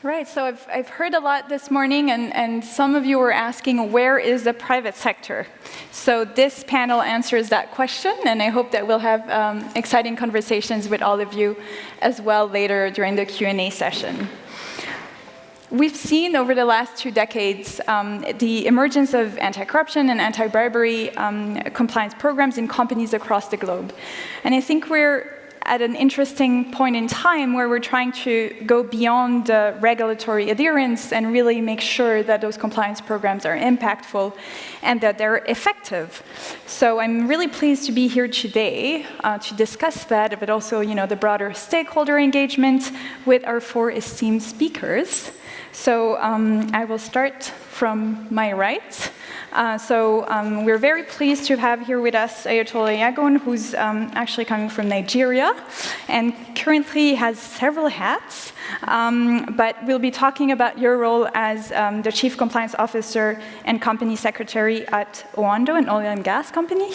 Right, so I've heard a lot this morning, and some of you were asking, where is the private sector? So this panel answers that question, and I hope that we'll have exciting conversations with all of you as well later during the Q&A session. We've seen over the last 2 decades the emergence of anti-corruption and anti-bribery compliance programs in companies across the globe. And I think we're at an interesting point in time where we're trying to go beyond regulatory adherence and really make sure that those compliance programs are impactful and that they're effective. So I'm really pleased to be here today to discuss that, but also, the broader stakeholder engagement with our 4 esteemed speakers. So I will start from my right. We're very pleased to have here with us Ayatollah Yagun, who's actually coming from Nigeria and currently has several hats. But we'll be talking about your role as the Chief Compliance Officer and Company Secretary at Oando, an oil and gas company,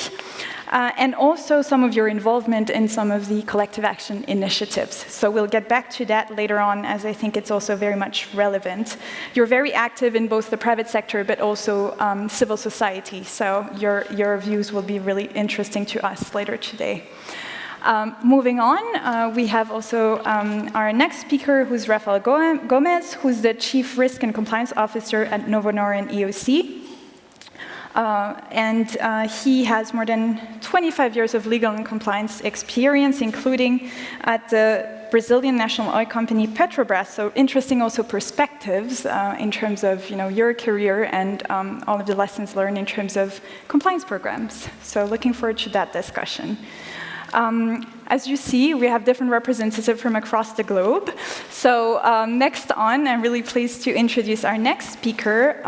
and also some of your involvement in some of the collective action initiatives. So we'll get back to that later on, as I think it's also very much relevant. You're very active in both the private sector, but also civil society, so your views will be really interesting to us later today. Moving on, we have also our next speaker, who's Rafael Gomez, who's the Chief Risk and Compliance Officer at Novo Nordisk EOC. He has more than 25 years of legal and compliance experience, including at the Brazilian national oil company Petrobras. So interesting also perspectives in terms of your career and all of the lessons learned in terms of compliance programs. So looking forward to that discussion. As you see, we have different representatives from across the globe. So next on, I'm really pleased to introduce our next speaker,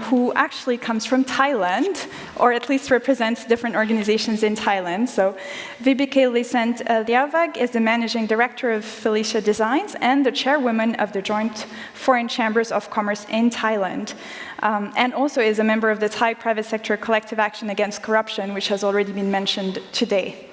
who actually comes from Thailand, or at least represents different organizations in Thailand. So Vibeke Licent Liavag is the Managing Director of Felicia Designs and the Chairwoman of the Joint Foreign Chambers of Commerce in Thailand. And also is a member of the Thai Private Sector Collective Action Against Corruption, which has already been mentioned today.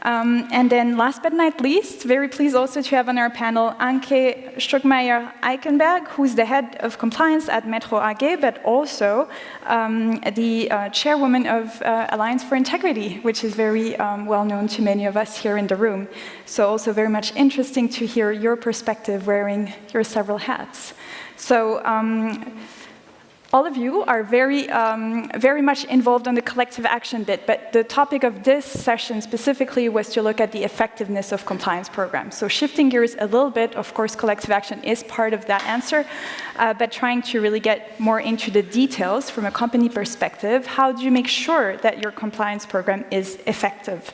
And then last but not least, very pleased also to have on our panel Anke Struckmeyer-Eichenberg, who's the head of compliance at Metro AG, but also the chairwoman of Alliance for Integrity, which is very well known to many of us here in the room. So also very much interesting to hear your perspective wearing your several hats. So all of you are very much involved on the collective action bit, but the topic of this session specifically was to look at the effectiveness of compliance programs. So shifting gears a little bit, of course, collective action is part of that answer, but trying to really get more into the details from a company perspective. How do you make sure that your compliance program is effective?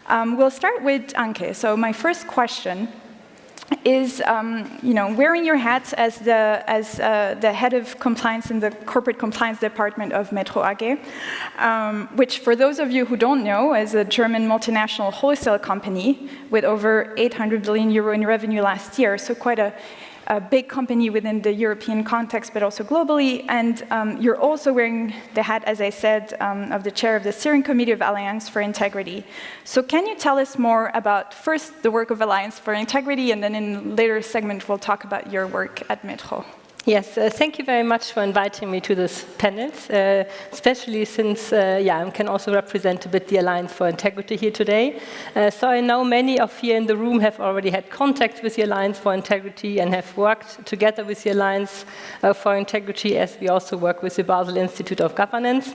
We'll start with Anke. So my first question is, wearing your hats as the head of compliance in the corporate compliance department of Metro AG, which for those of you who don't know, is a German multinational wholesale company with over 800 billion euro in revenue last year, so quite a big company within the European context, but also globally. And you're also wearing the hat, as I said, of the chair of the steering committee of Alliance for Integrity. So can you tell us more about, first, the work of Alliance for Integrity, and then in a later segment, we'll talk about your work at Metro. Yes, thank you very much for inviting me to this panel, especially since I can also represent a bit the Alliance for Integrity here today. So I know many of you in the room have already had contact with the Alliance for Integrity and have worked together with the Alliance for Integrity, as we also work with the Basel Institute of Governance.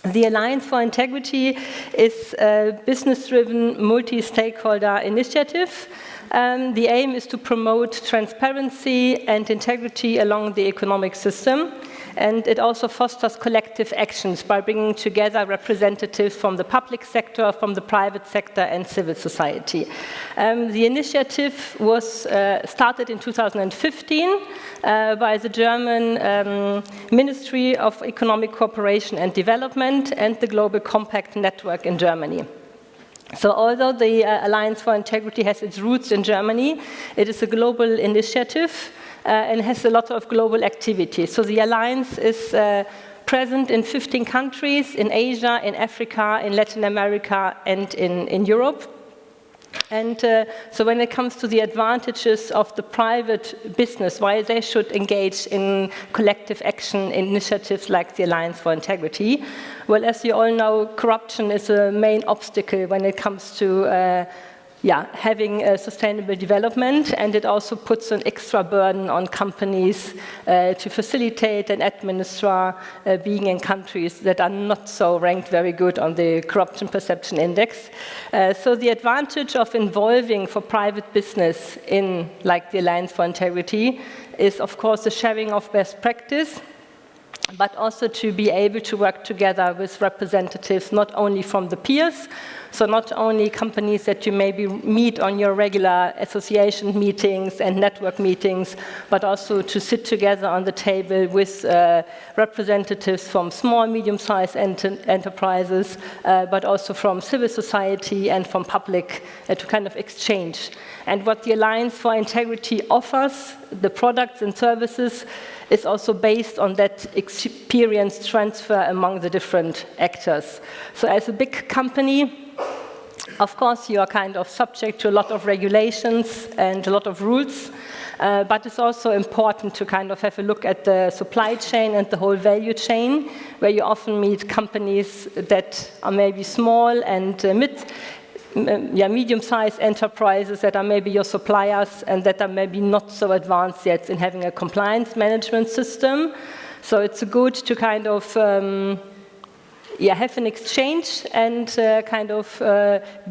The Alliance for Integrity is a business-driven, multi-stakeholder initiative. The aim is to promote transparency and integrity along the economic system, and it also fosters collective actions by bringing together representatives from the public sector, from the private sector, and civil society. The initiative was started in 2015 by the German Ministry of Economic Cooperation and Development and the Global Compact Network in Germany. So although the Alliance for Integrity has its roots in Germany, it is a global initiative and has a lot of global activity. So the Alliance is present in 15 countries, in Asia, in Africa, in Latin America, and in Europe. And so when it comes to the advantages of the private business, why they should engage in collective action initiatives like the Alliance for Integrity, well, as you all know, corruption is a main obstacle when it comes to having a sustainable development, and it also puts an extra burden on companies to facilitate and administer being in countries that are not so ranked very good on the corruption perception index. So the advantage of involving for private business in like the Alliance for Integrity is of course the sharing of best practice, but also to be able to work together with representatives not only from the peers, so not only companies that you maybe meet on your regular association meetings and network meetings, but also to sit together on the table with representatives from small, medium-sized enterprises, but also from civil society and from public to kind of exchange. And what the Alliance for Integrity offers, the products and services, is also based on that experience transfer among the different actors. So as a big company, of course, you are kind of subject to a lot of regulations and a lot of rules, but it's also important to kind of have a look at the supply chain and the whole value chain, where you often meet companies that are maybe small and medium-sized enterprises that are maybe your suppliers and that are maybe not so advanced yet in having a compliance management system. So it's good to kind of have an exchange and kind of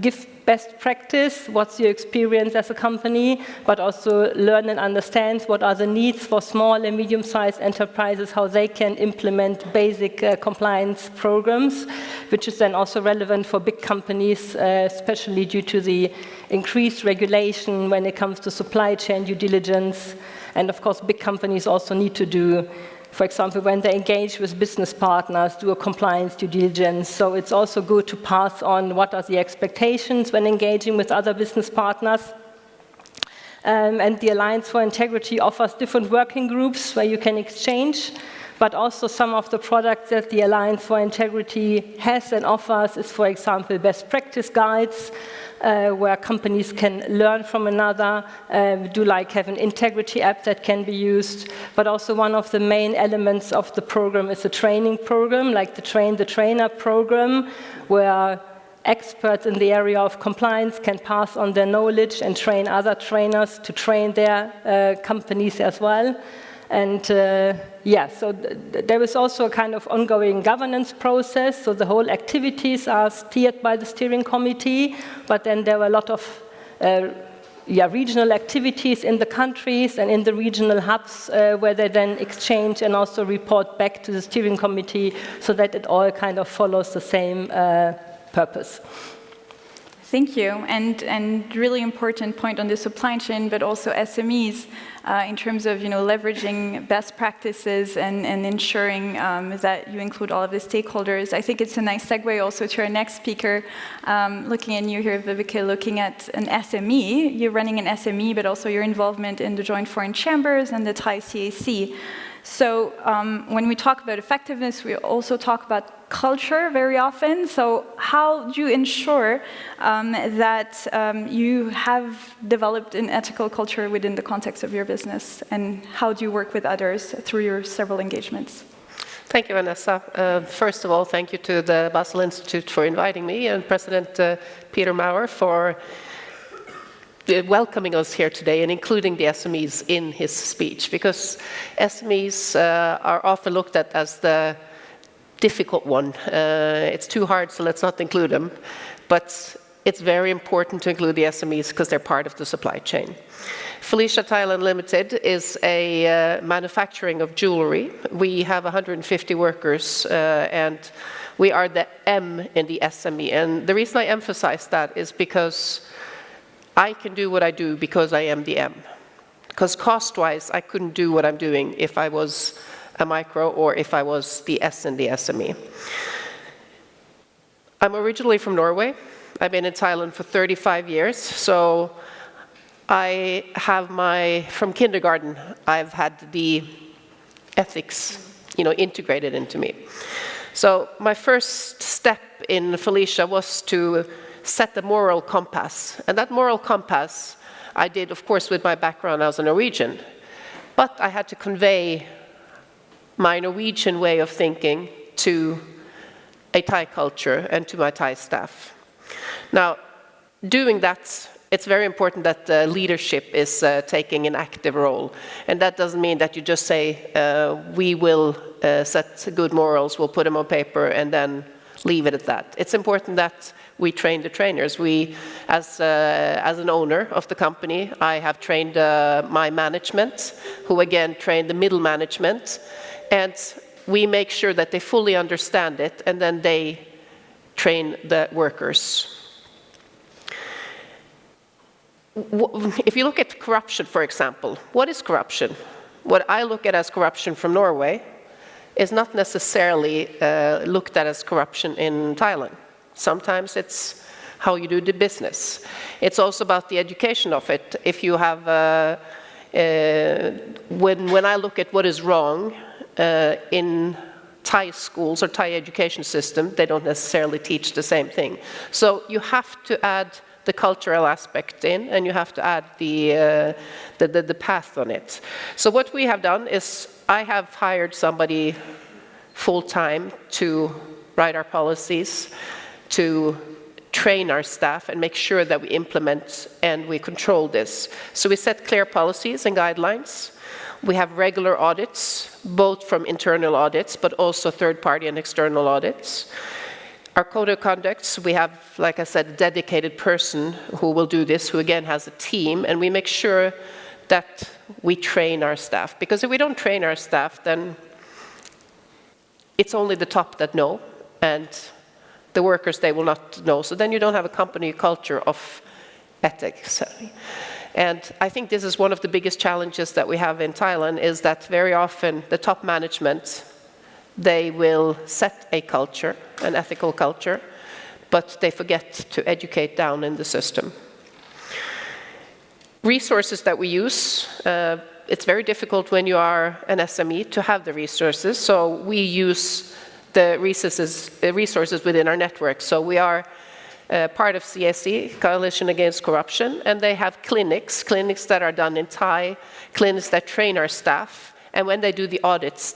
give best practice, what's your experience as a company, but also learn and understand what are the needs for small and medium-sized enterprises, how they can implement basic compliance programs, which is then also relevant for big companies, especially due to the increased regulation when it comes to supply chain due diligence. And of course, big companies also need to do, for example, when they engage with business partners, do a compliance due diligence. So it's also good to pass on what are the expectations when engaging with other business partners. And the Alliance for Integrity offers different working groups where you can exchange, but also some of the products that the Alliance for Integrity has and offers is, for example, best practice guides, where companies can learn from another, have an integrity app that can be used. But also one of the main elements of the program is a training program, like the Train the Trainer program, where experts in the area of compliance can pass on their knowledge and train other trainers to train their companies as well. And so there is also a kind of ongoing governance process. So the whole activities are steered by the steering committee, but then there are a lot of regional activities in the countries and in the regional hubs where they then exchange and also report back to the steering committee so that it all kind of follows the same purpose. Thank you, and really important point on the supply chain, but also SMEs in terms of leveraging best practices and ensuring that you include all of the stakeholders. I think it's a nice segue also to our next speaker, looking at you here, Viveke, looking at an SME. You're running an SME, but also your involvement in the Joint Foreign Chambers and the Thai CAC. So when we talk about effectiveness, we also talk about culture very often. So how do you ensure that you have developed an ethical culture within the context of your business? And how do you work with others through your several engagements? Thank you, Vanessa. First of all, thank you to the Basel Institute for inviting me and President Peter Maurer for welcoming us here today and including the SMEs in his speech, because SMEs are often looked at as the difficult one. It's too hard, so let's not include them. But it's very important to include the SMEs because they're part of the supply chain. Felicia Thailand Limited is a manufacturing of jewelry. We have 150 workers and we are the M in the SME. And the reason I emphasize that is because I can do what I do because I am the M. Because cost-wise, I couldn't do what I'm doing if I was a micro or if I was the S in the SME. I'm originally from Norway. I've been in Thailand for 35 years, so I have from kindergarten, I've had the ethics, integrated into me. So my first step in Felicia was to set the moral compass. And that moral compass I did, of course, with my background as a Norwegian. But I had to convey my Norwegian way of thinking to a Thai culture and to my Thai staff. Now, doing that, it's very important that leadership is taking an active role. And that doesn't mean that you just say, we will set good morals, we'll put them on paper, and then leave it at that. It's important that we train the trainers. We, as an owner of the company, I have trained my management, who again train the middle management, and we make sure that they fully understand it, and then they train the workers. If you look at corruption, for example, what is corruption? What I look at as corruption from Norway is not necessarily looked at as corruption in Thailand. Sometimes it's how you do the business. It's also about the education of it. If you have, when I look at what is wrong in Thai schools or Thai education system, they don't necessarily teach the same thing. So you have to add the cultural aspect in, and you have to add the path on it. So what we have done is I have hired somebody full-time to write our policies, to train our staff and make sure that we implement and we control this. So we set clear policies and guidelines. We have regular audits, both from internal audits, but also third-party and external audits. Our code of conducts, we have, like I said, a dedicated person who will do this, who again has a team, and we make sure that we train our staff. Because if we don't train our staff, then it's only the top that know, and the workers, they will not know. So then you don't have a company culture of ethics. And I think this is one of the biggest challenges that we have in Thailand, is that very often the top management, they will set a culture, an ethical culture, but they forget to educate down in the system. Resources that we use, it's very difficult when you are an SME to have the resources, so we use the resources within our network. So we are part of CSE, Coalition Against Corruption, and they have clinics that are done in Thai, clinics that train our staff. And when they do the audits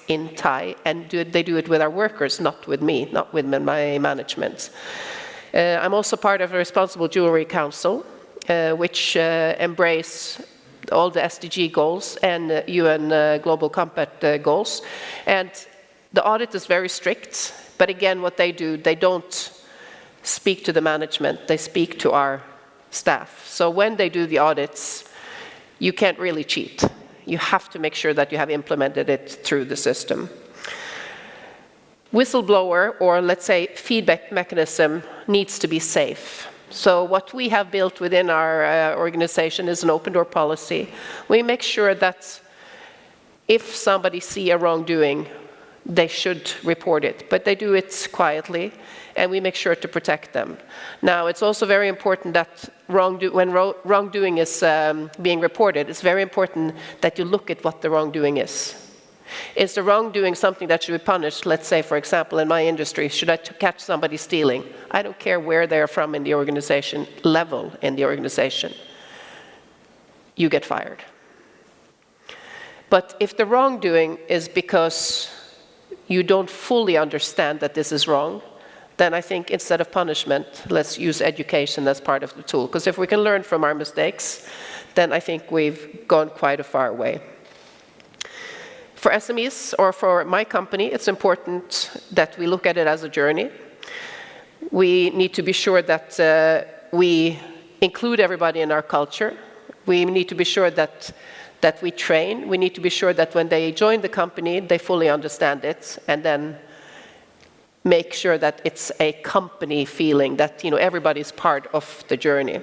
in Thai, and they do it with our workers, not with me, not with my management. I'm also part of a Responsible Jewelry Council, which embrace all the SDG goals and UN Global Compact goals. And the audit is very strict, but again, what they do, they don't speak to the management, they speak to our staff. So when they do the audits, you can't really cheat. You have to make sure that you have implemented it through the system. Whistleblower, or let's say feedback mechanism, needs to be safe. So what we have built within our organization is an open door policy. We make sure that if somebody sees a wrongdoing, they should report it, but they do it quietly, and we make sure to protect them. Now, it's also very important that when wrongdoing is being reported, it's very important that you look at what the wrongdoing is. Is the wrongdoing something that should be punished? Let's say, for example, in my industry, should I catch somebody stealing? I don't care where they're from in the organization, level in the organization. You get fired. But if the wrongdoing is because you don't fully understand that this is wrong, then I think instead of punishment, let's use education as part of the tool. Because if we can learn from our mistakes, then I think we've gone quite a far way. For SMEs, or for my company, it's important that we look at it as a journey. We need to be sure that we include everybody in our culture. We need to be sure that we train. We need to be sure that when they join the company, they fully understand it, and then make sure that it's a company feeling, that everybody's part of the journey.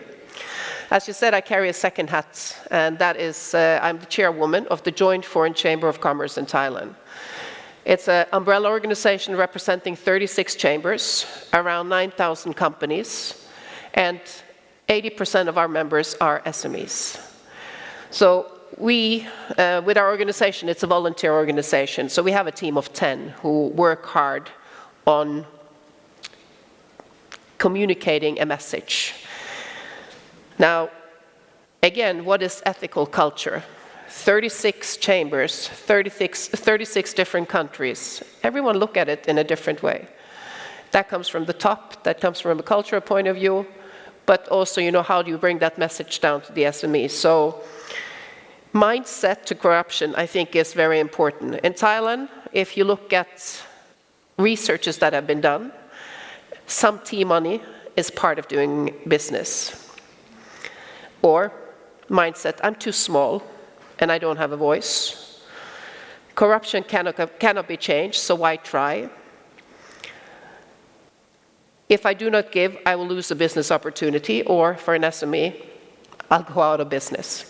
As you said, I carry a second hat, and that is I'm the chairwoman of the Joint Foreign Chamber of Commerce in Thailand. It's an umbrella organization representing 36 chambers, around 9,000 companies, and 80% of our members are SMEs. So we, with our organization, it's a volunteer organization, so we have a team of 10 who work hard on communicating a message. Now, again, what is ethical culture? 36 chambers, 36 different countries. Everyone look at it in a different way. That comes from the top, that comes from a cultural point of view, but also, how do you bring that message down to the SME? So, mindset to corruption, I think, is very important. In Thailand, if you look at researches that have been done, some tea money is part of doing business. Or mindset, I'm too small and I don't have a voice. Corruption cannot be changed, so why try? If I do not give, I will lose a business opportunity, or for an SME, I'll go out of business.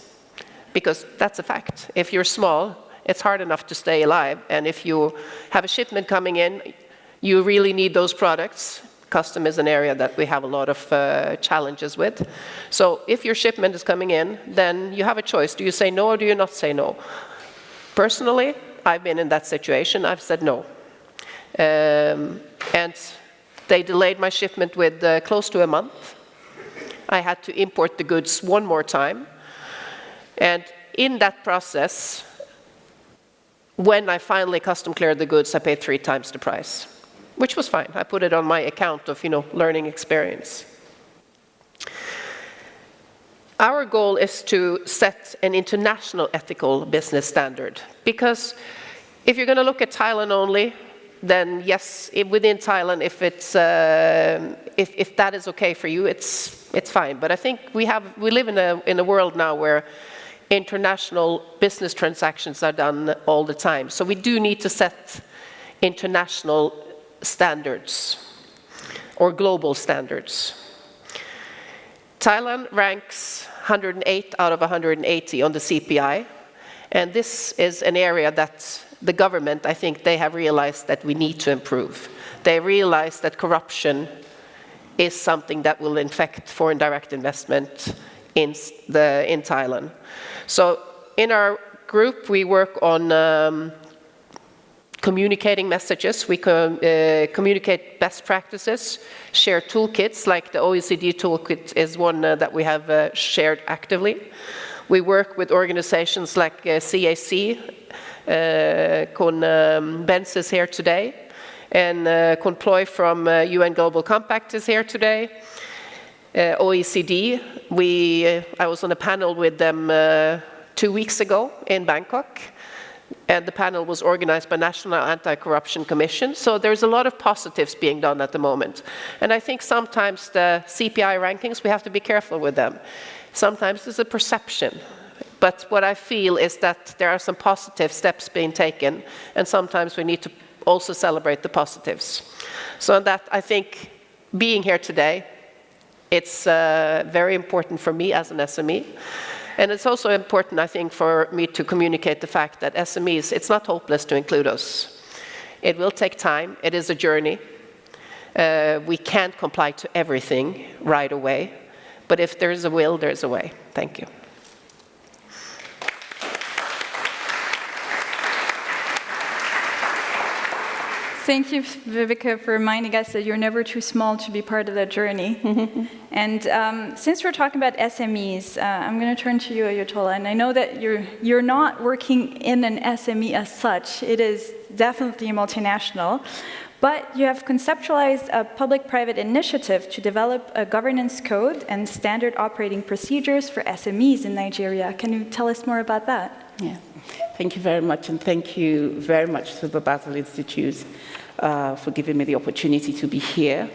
Because that's a fact. If you're small, it's hard enough to stay alive, and if you have a shipment coming in, you really need those products. Custom is an area that we have a lot of challenges with. So if your shipment is coming in, then you have a choice. Do you say no or do you not say no? Personally, I've been in that situation. I've said no. And they delayed my shipment with close to a month. I had to import the goods one more time. And in that process, when I finally custom cleared the goods, I paid 3 times the price, which was fine. I put it on my account of, learning experience. Our goal is to set an international ethical business standard. Because if you're going to look at Thailand only, then yes, within Thailand, if that is okay for you, it's fine. But I think we live in a world now where international business transactions are done all the time. So we do need to set international standards or global standards. Thailand ranks 108 out of 180 on the CPI, and this is an area that the government, I think, they have realized that we need to improve. They realize that corruption is something that will infect foreign direct investment in Thailand. So in our group, we work on communicating messages. We communicate best practices, share toolkits, like the OECD toolkit is one that we have shared actively. We work with organizations like CAC, Kun Benz is here today, and Kun Ploy from UN Global Compact is here today. OECD, I was on a panel with them 2 weeks ago in Bangkok, and the panel was organized by National Anti-Corruption Commission. So there's a lot of positives being done at the moment. And I think sometimes the CPI rankings, we have to be careful with them. Sometimes it's a perception. But what I feel is that there are some positive steps being taken, and sometimes we need to also celebrate the positives. So that, I think, being here today, it's very important for me as an SME. And it's also important, I think, for me to communicate the fact that SMEs, it's not hopeless to include us. It will take time. It is a journey. We can't comply to everything right away. But if there is a will, there is a way. Thank you. Thank you, Viveka, for reminding us that you're never too small to be part of that journey. And since we're talking about SMEs, I'm going to turn to you, Ayatollah. And I know that you're not working in an SME as such. It is definitely multinational. But you have conceptualized a public-private initiative to develop a governance code and standard operating procedures for SMEs in Nigeria. Can you tell us more about that? Yeah. Thank you very much, and thank you very much to the Basel Institute for giving me the opportunity to be here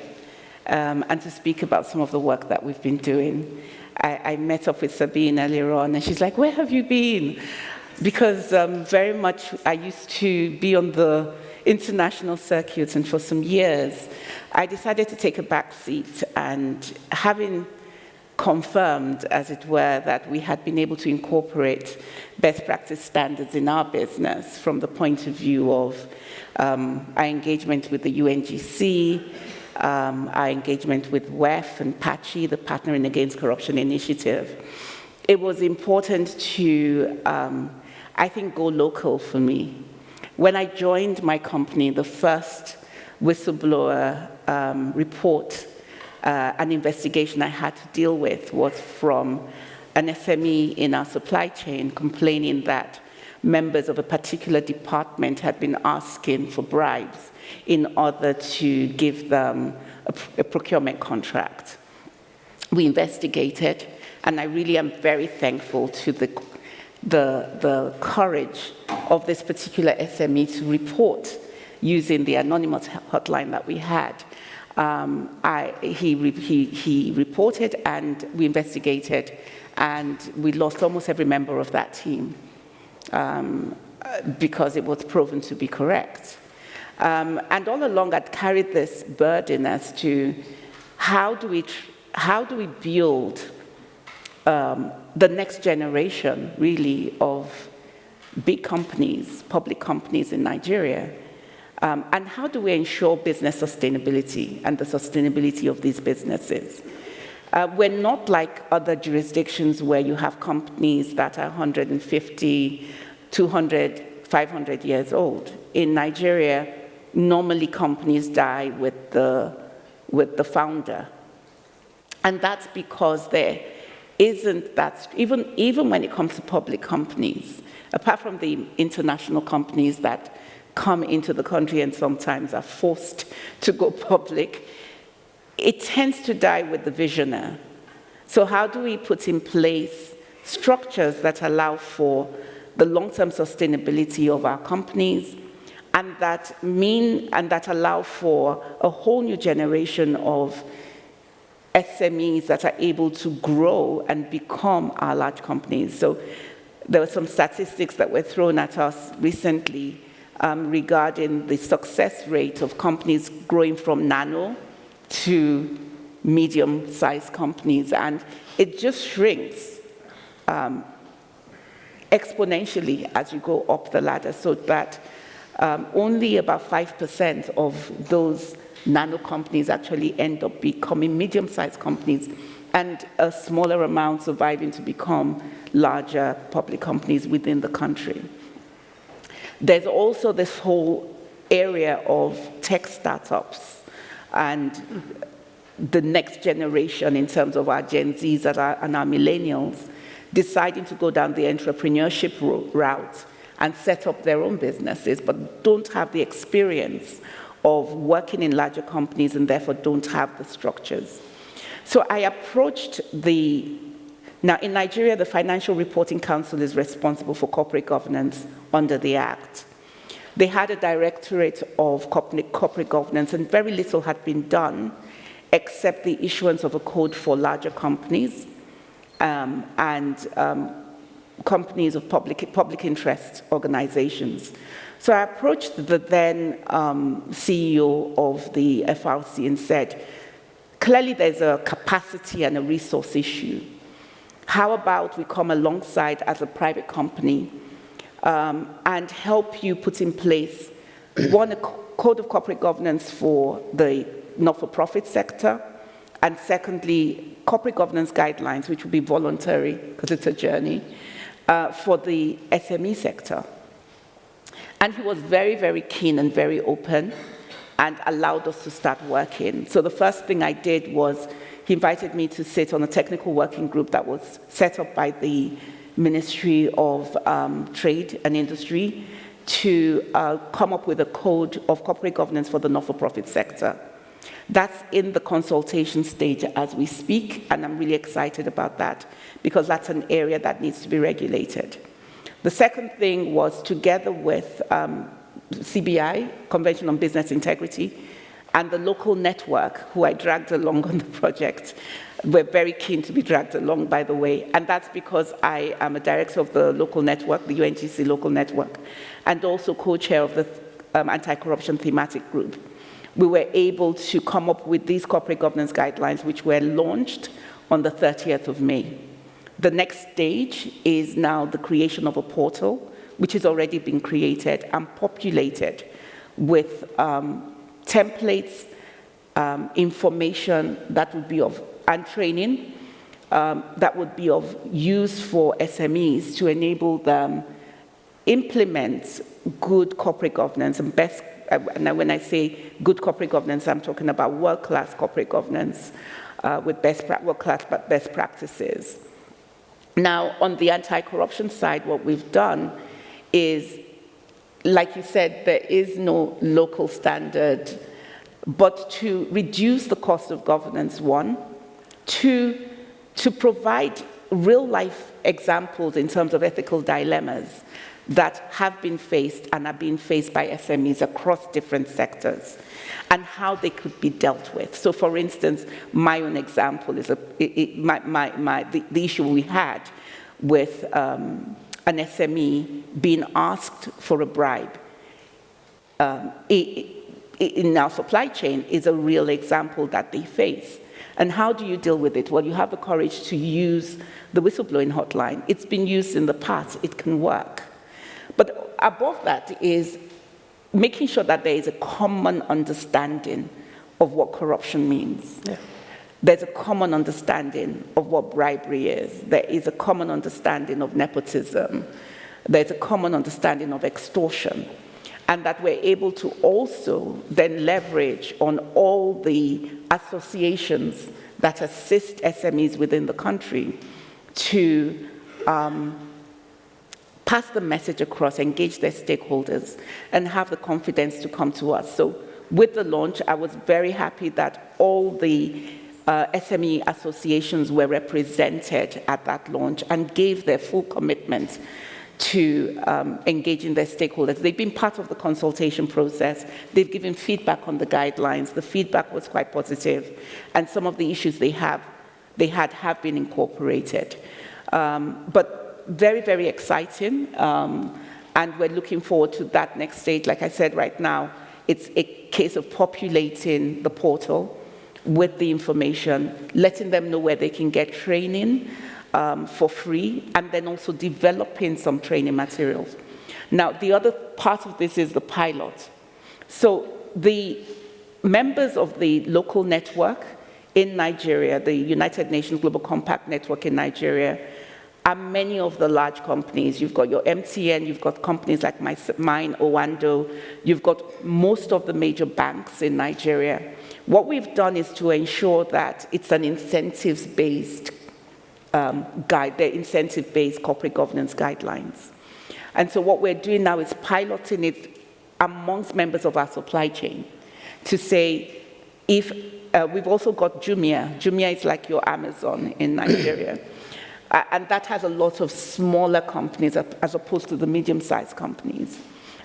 and to speak about some of the work that we've been doing. I met up with Sabine earlier on, and she's like, "Where have you been?" Because very much I used to be on the international circuits, and for some years, I decided to take a back seat, and having confirmed, as it were, that we had been able to incorporate best practice standards in our business from the point of view of our engagement with the UNGC, our engagement with WEF and PACHI, the Partnering Against Corruption Initiative. It was important to, I think, go local for me. When I joined my company, the first whistleblower report an investigation I had to deal with was from an SME in our supply chain complaining that members of a particular department had been asking for bribes in order to give them a procurement contract. We investigated, and I really am very thankful to the courage of this particular SME to report using the anonymous hotline that we had. He reported, and we investigated, and we lost almost every member of that team because it was proven to be correct. And all along, I'd carried this burden as to how do we build the next generation, really, of big companies, public companies in Nigeria, and how do we ensure business sustainability and the sustainability of these businesses? We're not like other jurisdictions where you have companies that are 150, 200, 500 years old. In Nigeria, normally companies die with the founder. And that's because there isn't that, even when it comes to public companies, apart from the international companies that come into the country and sometimes are forced to go public, it tends to die with the visionary. So how do we put in place structures that allow for the long-term sustainability of our companies, and that allow for a whole new generation of SMEs that are able to grow and become our large companies? So there were some statistics that were thrown at us recently regarding the success rate of companies growing from nano to medium-sized companies, and it just shrinks exponentially as you go up the ladder, so that only about 5% of those nano companies actually end up becoming medium-sized companies, and a smaller amount surviving to become larger public companies within the country. There's also this whole area of tech startups and the next generation in terms of our Gen Zs and our millennials deciding to go down the entrepreneurship route and set up their own businesses, but don't have the experience of working in larger companies and therefore don't have the structures. So I approached now in Nigeria, the Financial Reporting Council is responsible for corporate governance under the Act. They had a directorate of corporate governance, and very little had been done except the issuance of a code for larger companies and companies of public interest organizations. So I approached the then CEO of the FRC and said, clearly there's a capacity and a resource issue. How about we come alongside as a private company and help you put in place, one, a code of corporate governance for the not-for-profit sector, and secondly, corporate governance guidelines, which will be voluntary, because it's a journey, for the SME sector. And he was very, very keen and very open and allowed us to start working. So the first thing I did was he invited me to sit on a technical working group that was set up by the Ministry of Trade and Industry to come up with a code of corporate governance for the not-for-profit sector. That's in the consultation stage as we speak, and I'm really excited about that because that's an area that needs to be regulated. The second thing was, together with CBI, Convention on Business Integrity, and the local network, who I dragged along on the project. We're very keen to be dragged along, by the way, and that's because I am a director of the local network, the UNGC local network, and also co-chair of the anti-corruption thematic group. We were able to come up with these corporate governance guidelines, which were launched on the 30th of May. The next stage is now the creation of a portal, which has already been created and populated with templates, information that would be of, and training that would be of use for SMEs to enable them implement good corporate governance and best and when I say good corporate governance, I'm talking about world-class corporate governance with world-class best practices. Now, on the anti-corruption side, what we've done is, like you said, there is no local standard, but to reduce the cost of governance, one, two, to provide real-life examples in terms of ethical dilemmas that have been faced and are being faced by SMEs across different sectors, and how they could be dealt with. So, for instance, my own example is the issue we had with an SME being asked for a bribe in our supply chain is a real example that they face. And how do you deal with it? Well, you have the courage to use the whistleblowing hotline. It's been used in the past. It can work. But above that is making sure that there is a common understanding of what corruption means. Yeah. There's a common understanding of what bribery is. There is a common understanding of nepotism. There's a common understanding of extortion. And that we're able to also then leverage on all the associations that assist SMEs within the country to pass the message across, engage their stakeholders, and have the confidence to come to us. So with the launch, I was very happy that all the SME associations were represented at that launch and gave their full commitment to engaging their stakeholders. They've been part of the consultation process. They've given feedback on the guidelines. The feedback was quite positive, and some of the issues they had have been incorporated. But very, very exciting, and we're looking forward to that next stage. Like I said, right now, it's a case of populating the portal with the information, letting them know where they can get training for free, and then also developing some training materials. Now, the other part of this is the pilot. So the members of the local network in Nigeria, the United Nations Global Compact Network in Nigeria, are many of the large companies. You've got your MTN, you've got companies like mine, Owando, you've got most of the major banks in Nigeria. What we've done is to ensure that it's an incentives-based guide, they're incentive-based corporate governance guidelines. And so what we're doing now is piloting it amongst members of our supply chain to say, if we've also got Jumia. Jumia is like your Amazon in Nigeria. And that has a lot of smaller companies as opposed to the medium-sized companies.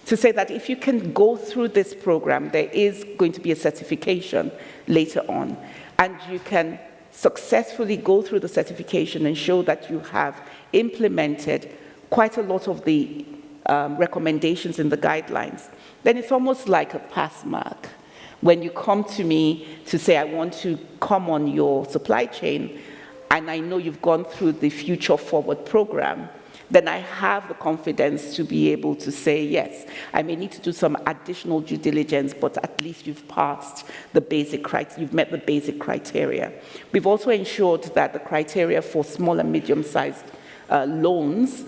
To say that if you can go through this program, there is going to be a certification later on, and you can successfully go through the certification and show that you have implemented quite a lot of the recommendations in the guidelines, then it's almost like a pass mark. When you come to me to say, I want to come on your supply chain, and I know you've gone through the Future Forward program, then I have the confidence to be able to say, yes, I may need to do some additional due diligence, but at least you've passed the basic criteria, you've met the basic criteria. We've also ensured that the criteria for small and medium-sized loans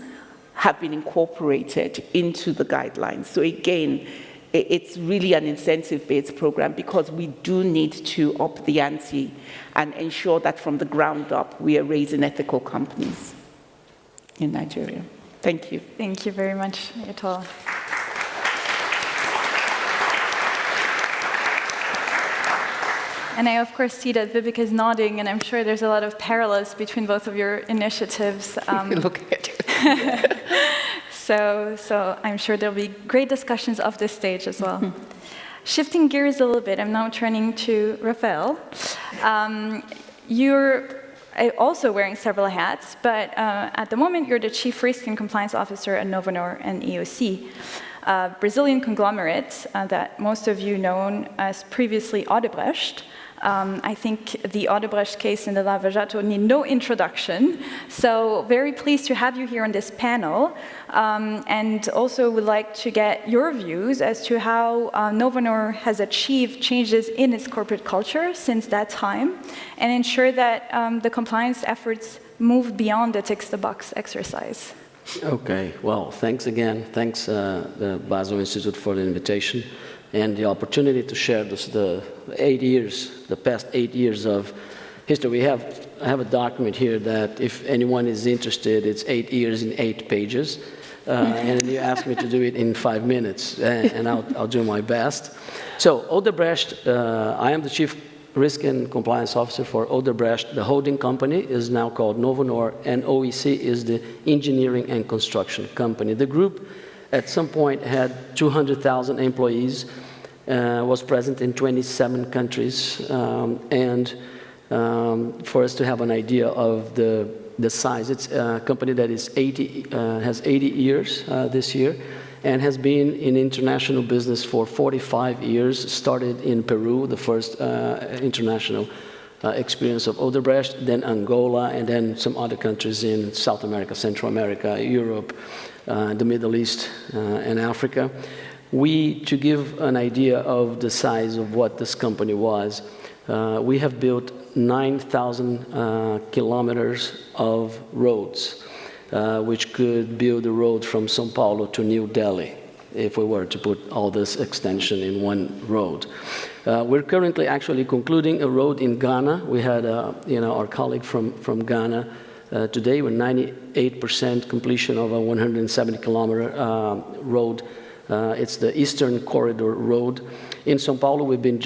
have been incorporated into the guidelines. So again, it's really an incentive-based program because we do need to up the ante and ensure that from the ground up, we are raising ethical companies in Nigeria. Thank you. Thank you very much, Etola. And I, of course, see that Vivek is nodding, and I'm sure there's a lot of parallels between both of your initiatives. Look at you. So I'm sure there'll be great discussions off this stage as well. Shifting gears a little bit, I'm now turning to Rafael. You're also wearing several hats, but at the moment you're the Chief Risk and Compliance Officer at Novonor and EOC, a Brazilian conglomerate that most of you know as previously Odebrecht. I think the Odebrecht case in the Lava Jato need no introduction, so very pleased to have you here on this panel, and also would like to get your views as to how Novonor has achieved changes in its corporate culture since that time, and ensure that the compliance efforts move beyond the tick-the-box exercise. Okay, well, thanks again. Thanks, the Basel Institute, for the invitation. and the opportunity to share the past 8 years of history. I have a document here that if anyone is interested, it's 8 years in 8 pages. And you asked me to do it in 5 minutes, and I'll do my best. So Odebrecht, I am the Chief Risk and Compliance Officer for Odebrecht. The holding company is now called Novonor, and OEC is the engineering and construction company. The group at some point had 200,000 employees, was present in 27 countries, and for us to have an idea of the size, it's a company that is has 80 years this year, and has been in international business for 45 years, started in Peru, the first international experience of Odebrecht, then Angola, and then some other countries in South America, Central America, Europe, the Middle East, and Africa. To give an idea of the size of what this company was, we have built 9,000 kilometers of roads, which could build a road from São Paulo to New Delhi, if we were to put all this extension in one road. We're currently actually concluding a road in Ghana. We had our colleague from Ghana today with 98% completion of a 170-kilometer road. It's the Eastern Corridor Road. In São Paulo, we've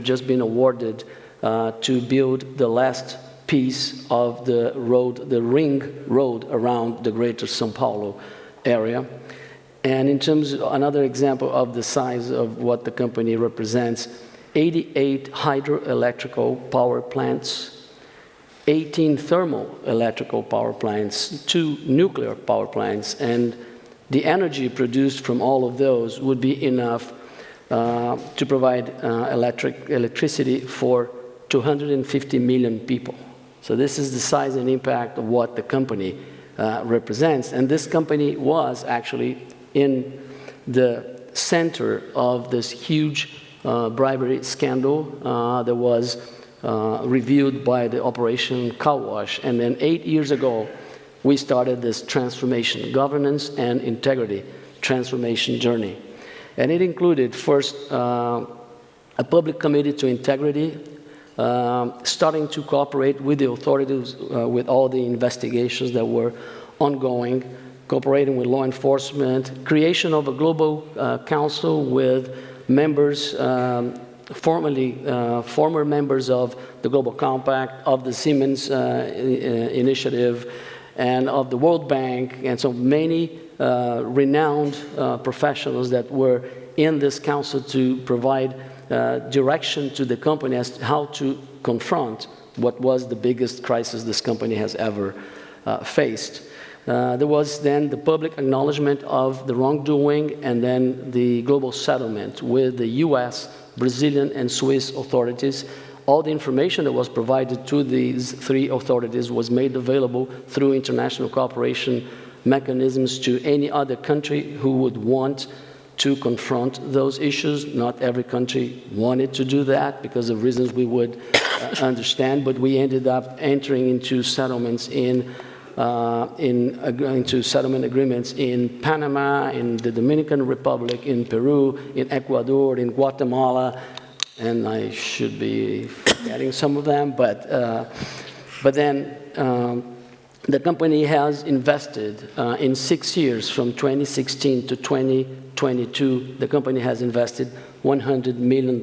just been awarded to build the last piece of the road, the ring road around the greater São Paulo area. And in terms of another example of the size of what the company represents, 88 hydroelectrical power plants, 18 thermal electrical power plants, 2 nuclear power plants, and the energy produced from all of those would be enough to provide electricity for 250 million people. So this is the size and impact of what the company represents. And this company was actually in the center of this huge bribery scandal that was reviewed by the Operation Car Wash. And then 8 years ago, we started this transformation, governance and integrity transformation journey. And it included first a public committee to integrity, starting to cooperate with the authorities with all the investigations that were ongoing, cooperating with law enforcement, creation of a global council with members, former members of the Global Compact, of the Siemens Initiative, and of the World Bank, and so many renowned professionals that were in this council to provide direction to the company as to how to confront what was the biggest crisis this company has ever faced. There was then the public acknowledgement of the wrongdoing, and then the global settlement with the US, Brazilian, and Swiss authorities. All the information that was provided to these 3 authorities was made available through international cooperation mechanisms to any other country who would want to confront those issues. Not every country wanted to do that because of reasons we would understand, but we ended up entering into settlements into settlement agreements in Panama, in the Dominican Republic, in Peru, in Ecuador, in Guatemala, and I should be forgetting some of them, but then the company has invested in 6 years, from 2016 to 2022, the company has invested $100 million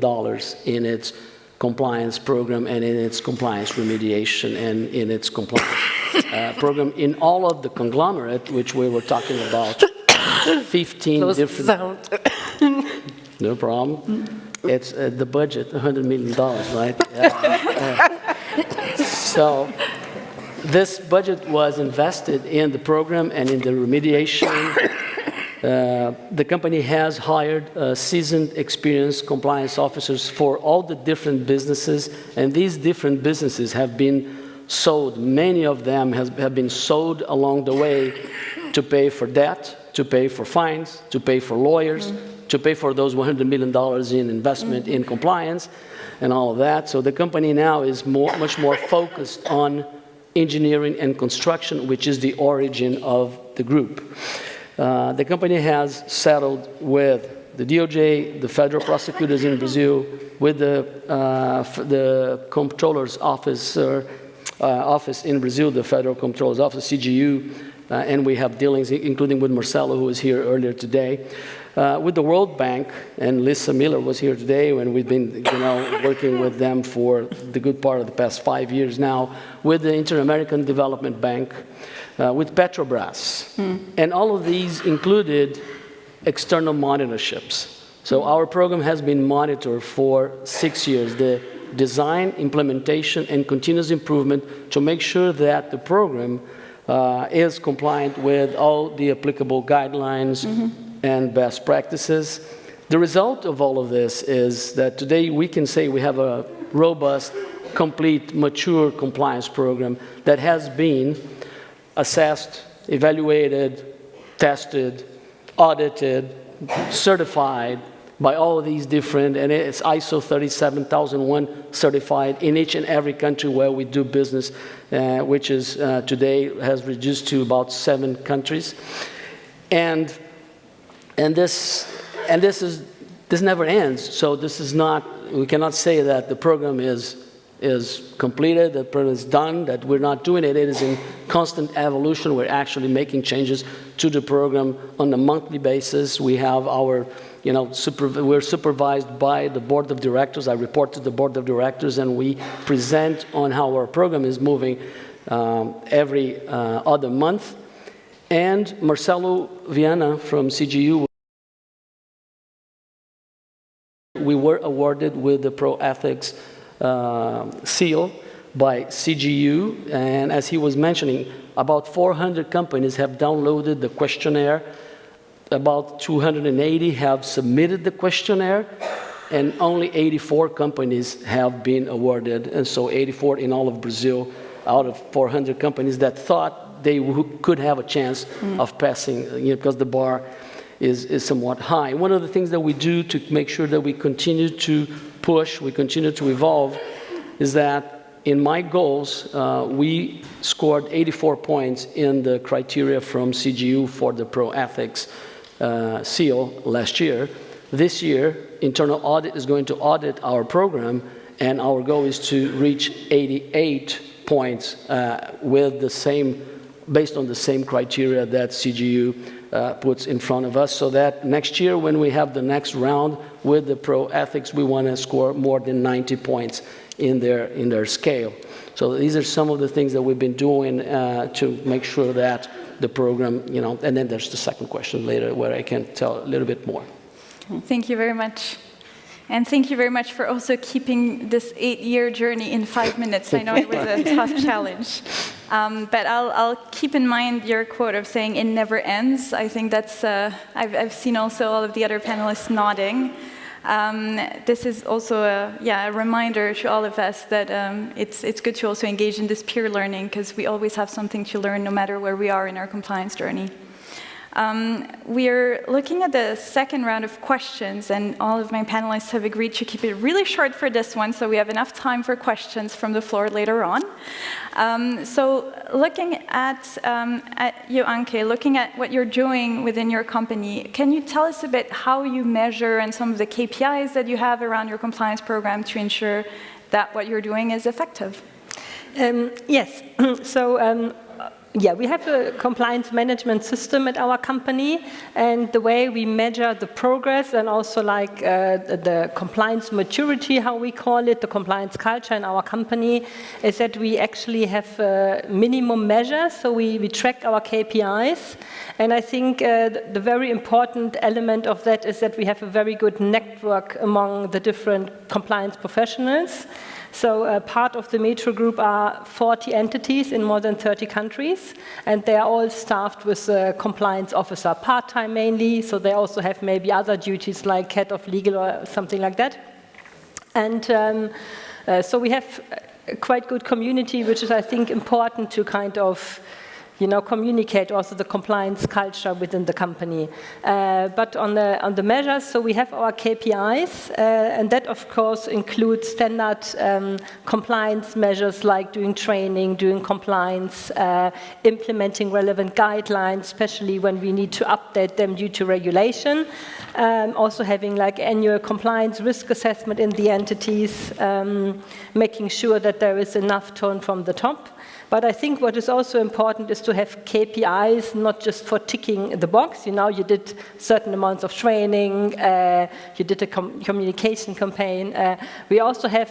in its compliance program and in its compliance remediation and in its compliance program in all of the conglomerate, which we were talking about, 15 different... No problem. It's the budget, $100 million, right? So this budget was invested in the program and in the remediation. The company has hired seasoned, experienced compliance officers for all the different businesses, and these different businesses have been sold. Many of them have been sold along the way to pay for debt, to pay for fines, to pay for lawyers, to pay for those $100 million in investment in compliance and all of that. So the company now is much more focused on engineering and construction, which is the origin of the group. The company has settled with the DOJ, the federal prosecutors in Brazil, with the Comptroller's office in Brazil, the Federal Comptroller's Office, CGU, and we have dealings, including with Marcelo, who was here earlier today, with the World Bank, and Lisa Miller was here today, and we've been working with them for the good part of the past 5 years now, with the Inter-American Development Bank, with Petrobras. And all of these included external monitorships. So our program has been monitored for 6 years, the design, implementation, and continuous improvement to make sure that the program is compliant with all the applicable guidelines and best practices. The result of all of this is that today we can say we have a robust, complete, mature compliance program that has been assessed, evaluated, tested, audited, certified by all of these different, and it's ISO 37001 certified in each and every country where we do business, which is today has reduced to about 7 countries. And this never ends. So this is not, we cannot say that the program is completed, the program is done, that we're not doing it. It is in constant evolution. We're actually making changes to the program on a monthly basis. We have our, we're supervised by the board of directors. I report to the board of directors, and we present on how our program is moving every other month. And Marcelo Viana from CGU, we were awarded with the Pro Ethics seal by CGU, and as he was mentioning, about 400 companies have downloaded the questionnaire, about 280 have submitted the questionnaire, and only 84 companies have been awarded, and so 84 in all of Brazil out of 400 companies that thought they could have a chance of passing, because the bar is somewhat high. One of the things that we do to make sure that we continue to push, we continue to evolve, is that in my goals, we scored 84 points in the criteria from CGU for the Pro Ethics seal last year. This year, internal audit is going to audit our program, and our goal is to reach 88 points with the same, based on the same criteria that CGU puts in front of us, so that next year when we have the next round with the Pro Ethics, we want to score more than 90 points in their scale. So these are some of the things that we've been doing to make sure that the program, and then there's the second question later where I can tell a little bit more. Thank you very much. And thank you very much for also keeping this 8-year journey in 5 minutes. I know it was a tough challenge. But I'll keep in mind your quote of saying it never ends. I think that's, I've seen also all of the other panelists nodding. This is also a reminder to all of us that it's good to also engage in this peer learning, because we always have something to learn no matter where we are in our compliance journey. We're looking at the second round of questions, and all of my panelists have agreed to keep it really short for this one, so we have enough time for questions from the floor later on. So looking at you, Anke, looking at what you're doing within your company, can you tell us a bit how you measure and some of the KPIs that you have around your compliance program to ensure that what you're doing is effective? Yes. So we have a compliance management system at our company, and the way we measure the progress and also like the compliance maturity, how we call it, the compliance culture in our company, is that we actually have minimum measures, so we track our KPIs. And I think the very important element of that is that we have a very good network among the different compliance professionals. So part of the Metro Group are 40 entities in more than 30 countries, and they are all staffed with a compliance officer, part-time mainly, so they also have maybe other duties like head of legal or something like that. And so we have a quite good community, which is, I think, important to kind of communicate also the compliance culture within the company. But on the measures, so we have our KPIs, and that of course includes standard compliance measures like doing training, doing compliance, implementing relevant guidelines, especially when we need to update them due to regulation. Also having like annual compliance risk assessment in the entities, making sure that there is enough tone from the top. But I think what is also important is to have KPIs, not just for ticking the box. You did certain amounts of training, you did a communication campaign. We also have,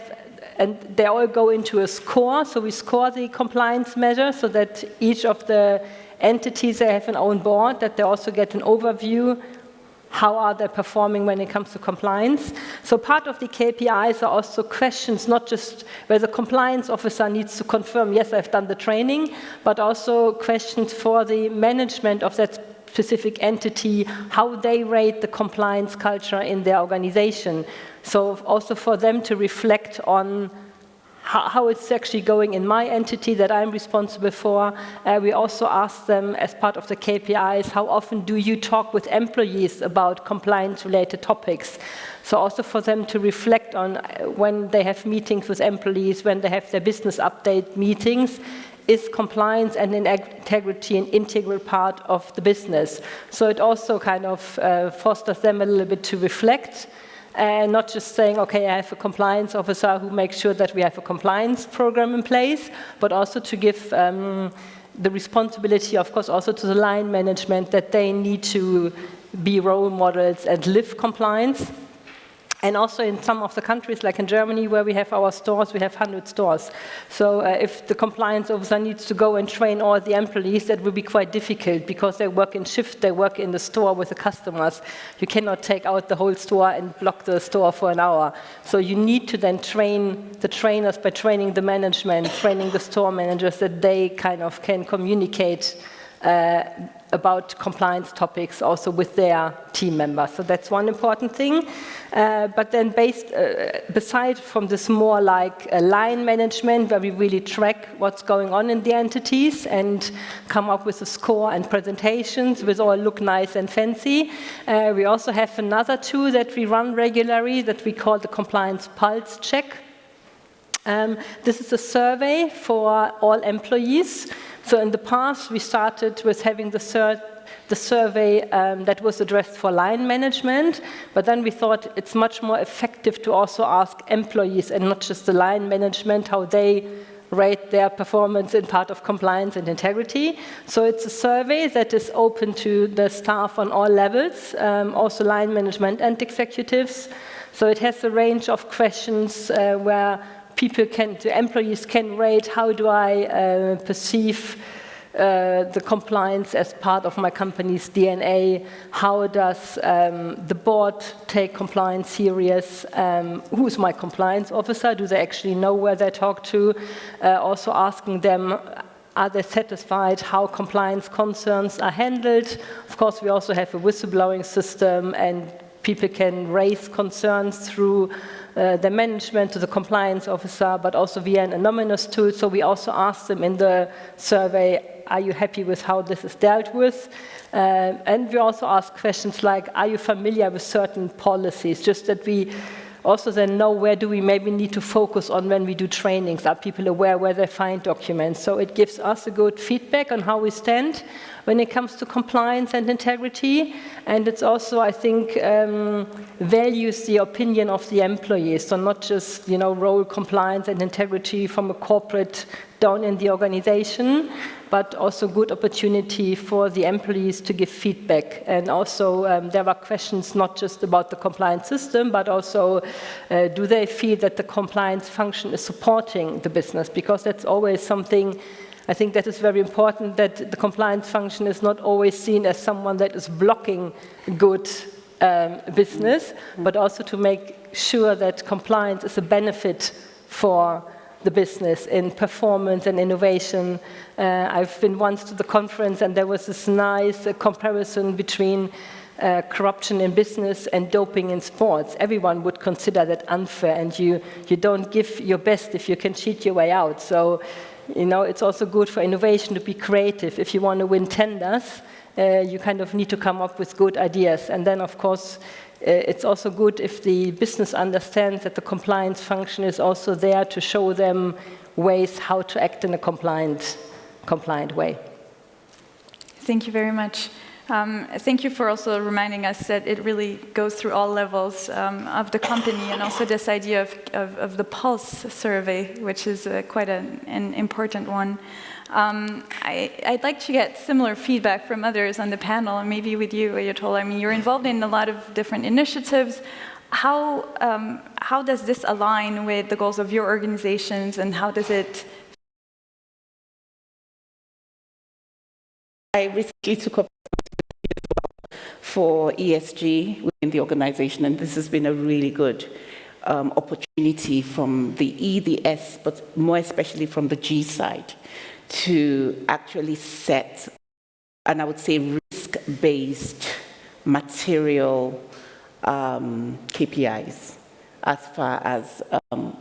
and they all go into a score, so we score the compliance measure so that each of the entities, they have an own board, that they also get an overview. How are they performing when it comes to compliance? So part of the KPIs are also questions, not just where the compliance officer needs to confirm, yes, I've done the training, but also questions for the management of that specific entity, how they rate the compliance culture in their organization. So also for them to reflect on how it's actually going in my entity that I'm responsible for. We also ask them, as part of the KPIs, how often do you talk with employees about compliance-related topics? So also for them to reflect on when they have meetings with employees, when they have their business update meetings, is compliance and integrity an integral part of the business? So it also kind of fosters them a little bit to reflect, and not just saying, okay, I have a compliance officer who makes sure that we have a compliance program in place, but also to give the responsibility, of course, also to the line management that they need to be role models and live compliance. And also in some of the countries, like in Germany, where we have our stores, we have 100 stores. So if the compliance officer needs to go and train all the employees, that will be quite difficult because they work in shift, they work in the store with the customers. You cannot take out the whole store and block the store for an hour. So you need to then train the trainers by training the management, training the store managers, that they kind of can communicate about compliance topics also with their team members. So that's one important thing. But then beside from this more like line management, where we really track what's going on in the entities and come up with a score and presentations which all look nice and fancy, we also have another tool that we run regularly that we call the Compliance Pulse Check. This is a survey for all employees. So in the past, we started with having the survey that was addressed for line management, but then we thought it's much more effective to also ask employees and not just the line management how they rate their performance in part of compliance and integrity. So it's a survey that is open to the staff on all levels, also line management and executives. So it has a range of questions where the employees can rate how do I perceive the compliance as part of my company's DNA, how does the board take compliance serious, who's my compliance officer, do they actually know where they talk to, also asking them, are they satisfied how compliance concerns are handled. Of course, we also have a whistleblowing system, and people can raise concerns through the management to the compliance officer, but also via an anonymous tool. So we also ask them in the survey, are you happy with how this is dealt with? And we also ask questions like, are you familiar with certain policies? Just that we also then know where do we maybe need to focus on when we do trainings. Are people aware where they find documents? So it gives us a good feedback on how we stand when it comes to compliance and integrity. And it's also, I think, values the opinion of the employees. So not just, role compliance and integrity from a corporate down in the organization, but also good opportunity for the employees to give feedback. And also there are questions not just about the compliance system, but also do they feel that the compliance function is supporting the business? Because that's always something, I think that is very important, that the compliance function is not always seen as someone that is blocking good business, but also to make sure that compliance is a benefit for the business in performance and innovation. I've been once to the conference, and there was this nice comparison between corruption in business and doping in sports. Everyone would consider that unfair, and you don't give your best if you can cheat your way out. So You know, it's also good for innovation to be creative. If you want to win tenders, you kind of need to come up with good ideas. And then, of course, it's also good if the business understands that the compliance function is also there to show them ways how to act in a compliant way. Thank you very much. Thank you for also reminding us that it really goes through all levels of the company, and also this idea of the pulse survey, which is quite an important one. I'd like to get similar feedback from others on the panel, and maybe with you, Ayatollah. I mean, you're involved in a lot of different initiatives. How does this align with the goals of your organizations, and how does it? I recently took up for ESG within the organization, and this has been a really good opportunity from the E, the S, but more especially from the G side, to actually set, and I would say, risk-based material KPIs as far as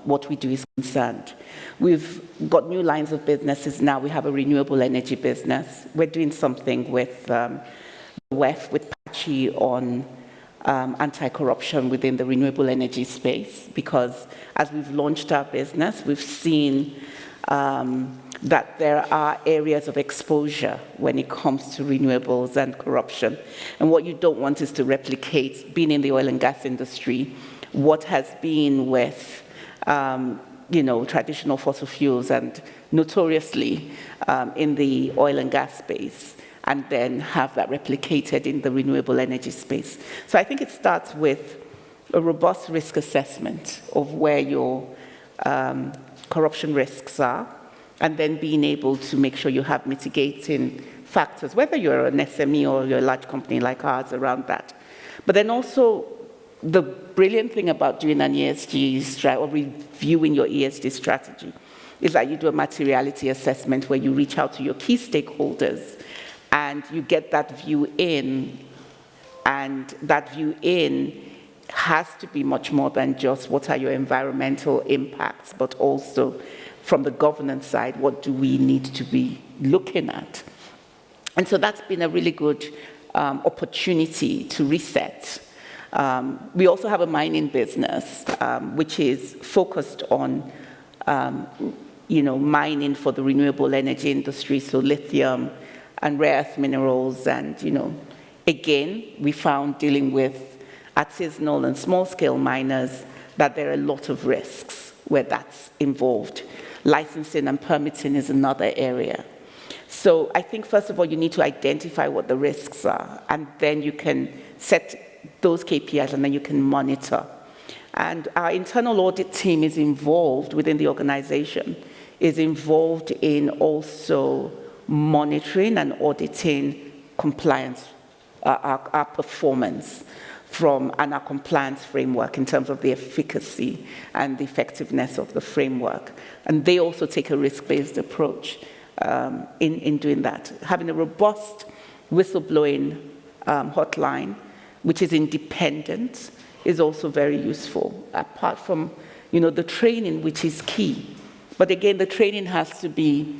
what we do is concerned. We've got new lines of businesses now. We have a renewable energy business. We're doing something with WEF, with Patchy on anti-corruption within the renewable energy space, because as we've launched our business, we've seen that there are areas of exposure when it comes to renewables and corruption. And what you don't want is to replicate, being in the oil and gas industry, what has been with traditional fossil fuels and notoriously in the oil and gas space, and then have that replicated in the renewable energy space. So I think it starts with a robust risk assessment of where your corruption risks are, and then being able to make sure you have mitigating factors, whether you're an SME or you're a large company like ours, around that. But then also, the brilliant thing about doing an ESG strategy, or reviewing your ESG strategy, is that you do a materiality assessment where you reach out to your key stakeholders and you get that view in, and that view in has to be much more than just what are your environmental impacts, but also from the governance side, what do we need to be looking at? And so that's been a really good opportunity to reset. We also have a mining business, which is focused on mining for the renewable energy industry, so lithium and rare earth minerals. And, again, we found dealing with artisanal and small-scale miners that there are a lot of risks where that's involved. Licensing and permitting is another area. So I think, first of all, you need to identify what the risks are, and then you can set those KPIs, and then you can monitor. And our internal audit team is involved within the organization, is involved in also monitoring and auditing compliance, our performance and our compliance framework in terms of the efficacy and the effectiveness of the framework. And they also take a risk-based approach in doing that. Having a robust whistleblowing hotline, which is independent, is also very useful, apart from the training, which is key. But again, the training has to be,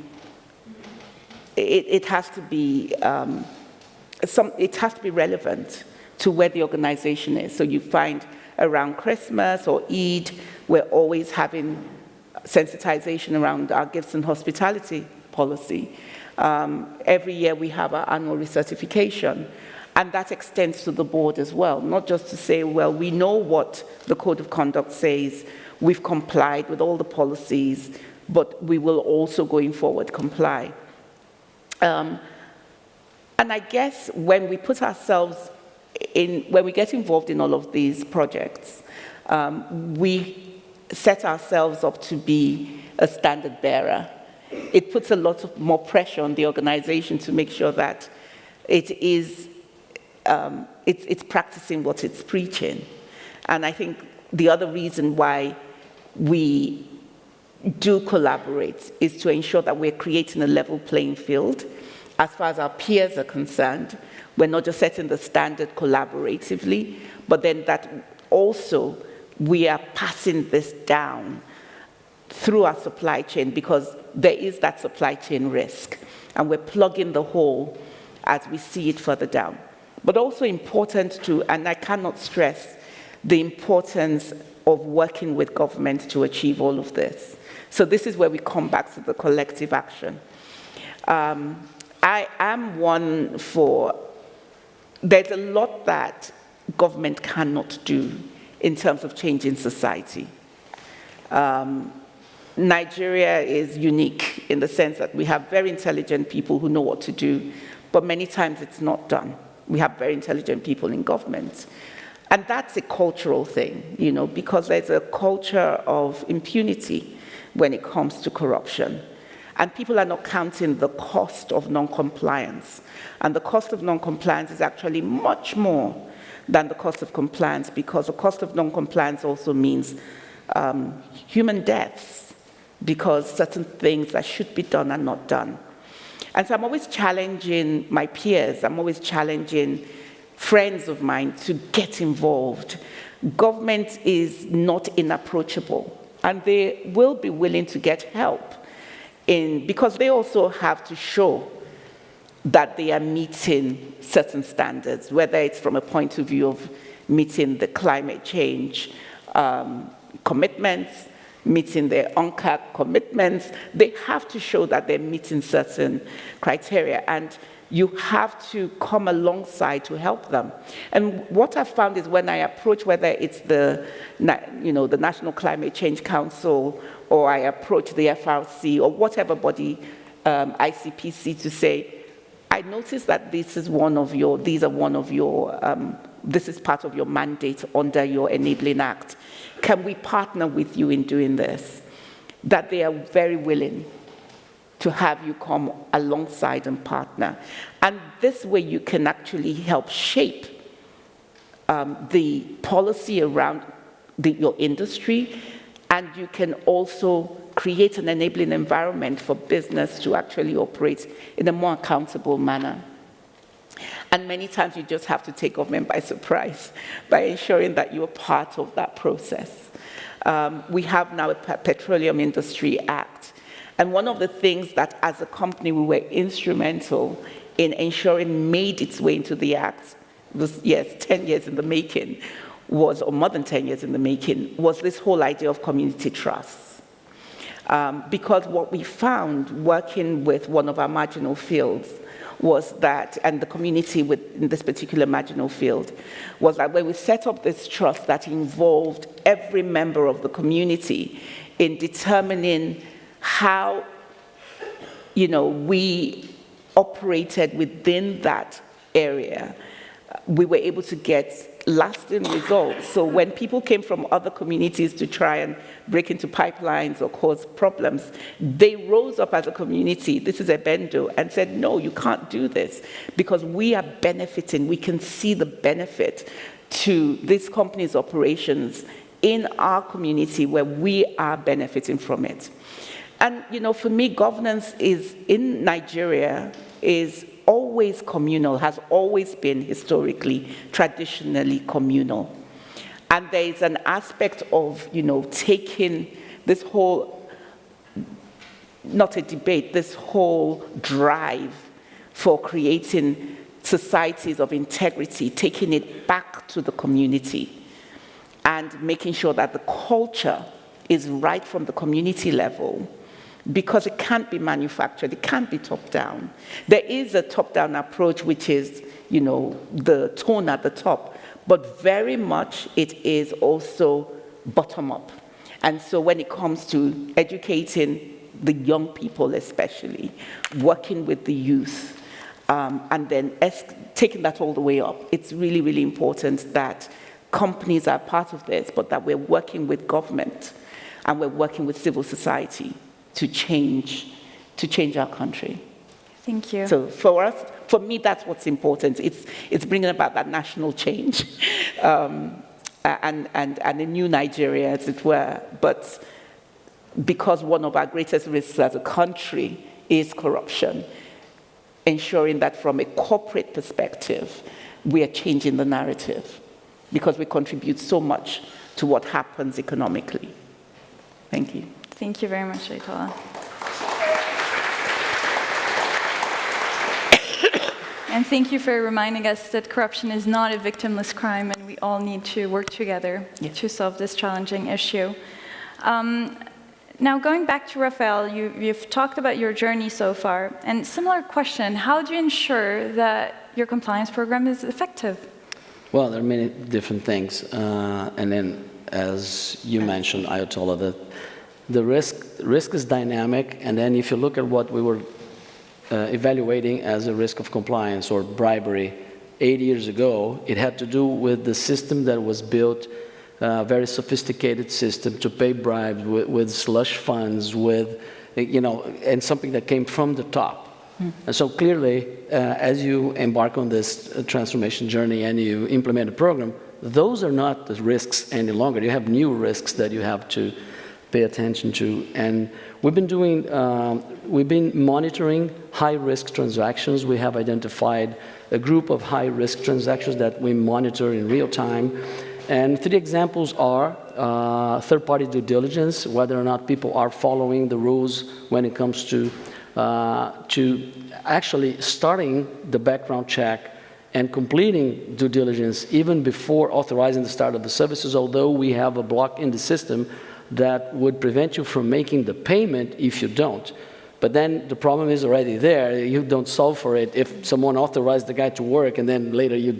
it has to be relevant to where the organization is. So you find around Christmas or Eid, we're always having sensitization around our gifts and hospitality policy. Every year we have our annual recertification, and that extends to the board as well, not just to say, well, we know what the code of conduct says, we've complied with all the policies, but we will also, going forward, comply. And I guess when we put ourselves when we get involved in all of these projects, we set ourselves up to be a standard bearer. It puts a lot more pressure on the organization to make sure that it is, it's practicing what it's preaching. And I think the other reason why we do collaborate is to ensure that we're creating a level playing field as far as our peers are concerned. We're not just setting the standard collaboratively, but then that also we are passing this down through our supply chain, because there is that supply chain risk, and we're plugging the hole as we see it further down. But also important to, and I cannot stress the importance of working with government to achieve all of this. So this is where we come back to the collective action. I am one for, there's a lot that government cannot do in terms of changing society. Nigeria is unique in the sense that we have very intelligent people who know what to do, but many times it's not done. We have very intelligent people in government. And that's a cultural thing, you know, because there's a culture of impunity when it comes to corruption. And people are not counting the cost of non-compliance. And the cost of non-compliance is actually much more than the cost of compliance, because the cost of non-compliance also means human deaths, because certain things that should be done are not done. And so I'm always challenging my peers, I'm always challenging friends of mine to get involved. Government is not inapproachable, and they will be willing to get help because they also have to show that they are meeting certain standards, whether it's from a point of view of meeting the climate change commitments, meeting their UNCAC commitments. They have to show that they're meeting certain criteria, and you have to come alongside to help them. And what I've found is when I approach, whether it's the National Climate Change Council, or I approach the FRC, or whatever body, ICPC, to say, I notice that this is part of your mandate under your Enabling Act. Can we partner with you in doing this? That they are very willing to have you come alongside and partner. And this way you can actually help shape the policy around your industry, and you can also create an enabling environment for business to actually operate in a more accountable manner. And many times you just have to take government by surprise by ensuring that you're part of that process. We have now a Petroleum Industry Act. And one of the things that as a company we were instrumental in ensuring made its way into the Act, was, yes, 10 years in the making, or more than 10 years in the making, was this whole idea of community trusts. Because what we found working with one of our marginal fields was that, and the community in this particular marginal field, was that when we set up this trust that involved every member of the community in determining how, we operated within that area, we were able to get lasting results. So when people came from other communities to try and break into pipelines or cause problems, they rose up as a community, this is Ebendo, and said, no, you can't do this, because we are benefiting, we can see the benefit to this company's operations in our community where we are benefiting from it. And, for me, governance in Nigeria is always communal, has always been historically, traditionally communal. And there is an aspect of, taking this whole, not a debate, this whole drive for creating societies of integrity, taking it back to the community and making sure that the culture is right from the community level, because it can't be manufactured, it can't be top-down. There is a top-down approach, which is, the tone at the top, but very much it is also bottom-up. And so when it comes to educating the young people especially, working with the youth, and then taking that all the way up, it's really, really important that companies are part of this, but that we're working with government and we're working with civil society to change our country. Thank you. So for me, that's what's important. It's bringing about that national change and a new Nigeria, as it were. But because one of our greatest risks as a country is corruption, ensuring that from a corporate perspective, we are changing the narrative, because we contribute so much to what happens economically. Thank you. Thank you very much, Aitala. And thank you for reminding us that corruption is not a victimless crime, and we all need to work together to solve this challenging issue. Now, going back to Raphael, you've talked about your journey so far, and similar question, how do you ensure that your compliance program is effective? Well, there are many different things. And then, as you mentioned, Ayatollah, that the risk is dynamic, and then if you look at what we were evaluating as a risk of compliance or bribery 8 years ago, it had to do with the system that was built, a very sophisticated system to pay bribes with slush funds, with, and something that came from the top. And so clearly, as you embark on this transformation journey and you implement a program, those are not the risks any longer. You have new risks that you have to pay attention to. And we've been monitoring high-risk transactions. We have identified a group of high-risk transactions that we monitor in real time. And 3 examples are third-party due diligence, whether or not people are following the rules when it comes to actually starting the background check and completing due diligence even before authorizing the start of the services, although we have a block in the system that would prevent you from making the payment if you don't. But then the problem is already there. You don't solve for it. If someone authorized the guy to work and then later you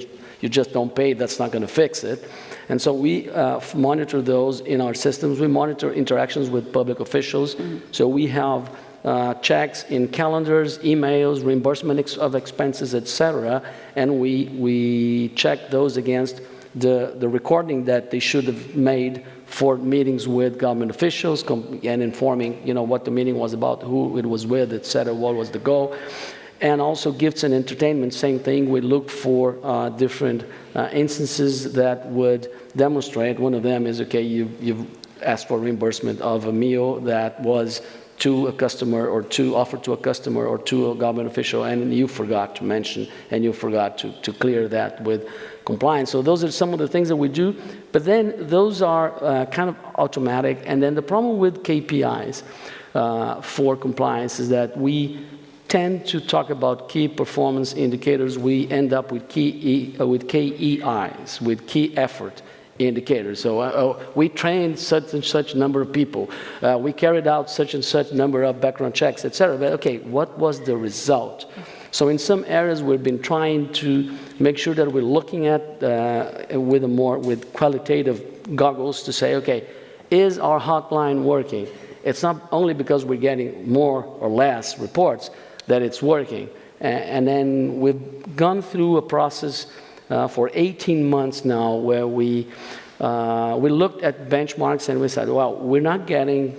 just don't pay, that's not going to fix it. And so we monitor those in our systems. We monitor interactions with public officials. So we have checks in calendars, emails, reimbursement of expenses, etc. And we check those against the recording that they should have made for meetings with government officials and informing, what the meeting was about, who it was with, etc., what was the goal. And also gifts and entertainment, same thing. We look for different instances that would demonstrate. One of them is, okay, you've asked for reimbursement of a meal that was to a customer or offered to a customer or to a government official, and you forgot to mention and you forgot to clear that with compliance. So those are some of the things that we do, but then those are kind of automatic. And then the problem with KPIs for compliance is that we tend to talk about key performance indicators. We end up with KEIs, with key effort indicators. So we trained such and such number of people. We carried out such and such number of background checks, etc. But okay, what was the result? So in some areas, we've been trying to make sure that we're looking at with qualitative goggles to say, okay, is our hotline working? It's not only because we're getting more or less reports that it's working. And then we've gone through a process for 18 months now where we looked at benchmarks and we said, well, we're not getting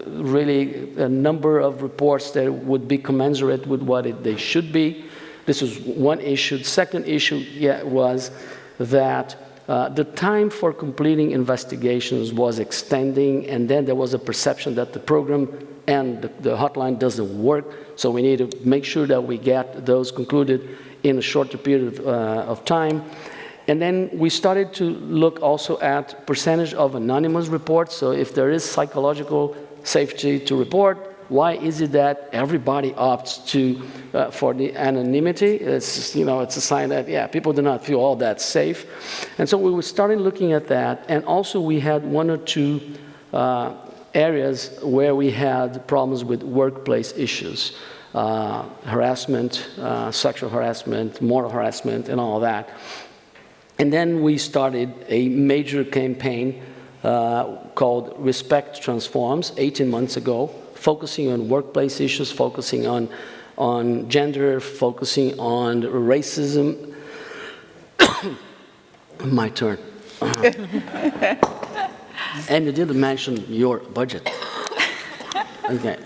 really a number of reports that would be commensurate with what they should be. This was one issue. The second issue was that the time for completing investigations was extending, and then there was a perception that the program and the hotline doesn't work, so we need to make sure that we get those concluded in a shorter period of time. And then we started to look also at percentage of anonymous reports. So if there is psychological safety to report, why is it that everybody opts for the anonymity? It's, it's a sign that, people do not feel all that safe. And so we started looking at that. And also we had 1 or 2 areas where we had problems with workplace issues. Harassment, sexual harassment, moral harassment, and all that. And then we started a major campaign called Respect Transforms 18 months ago, focusing on workplace issues, focusing on gender, focusing on racism. My turn. And you didn't mention your budget. Okay.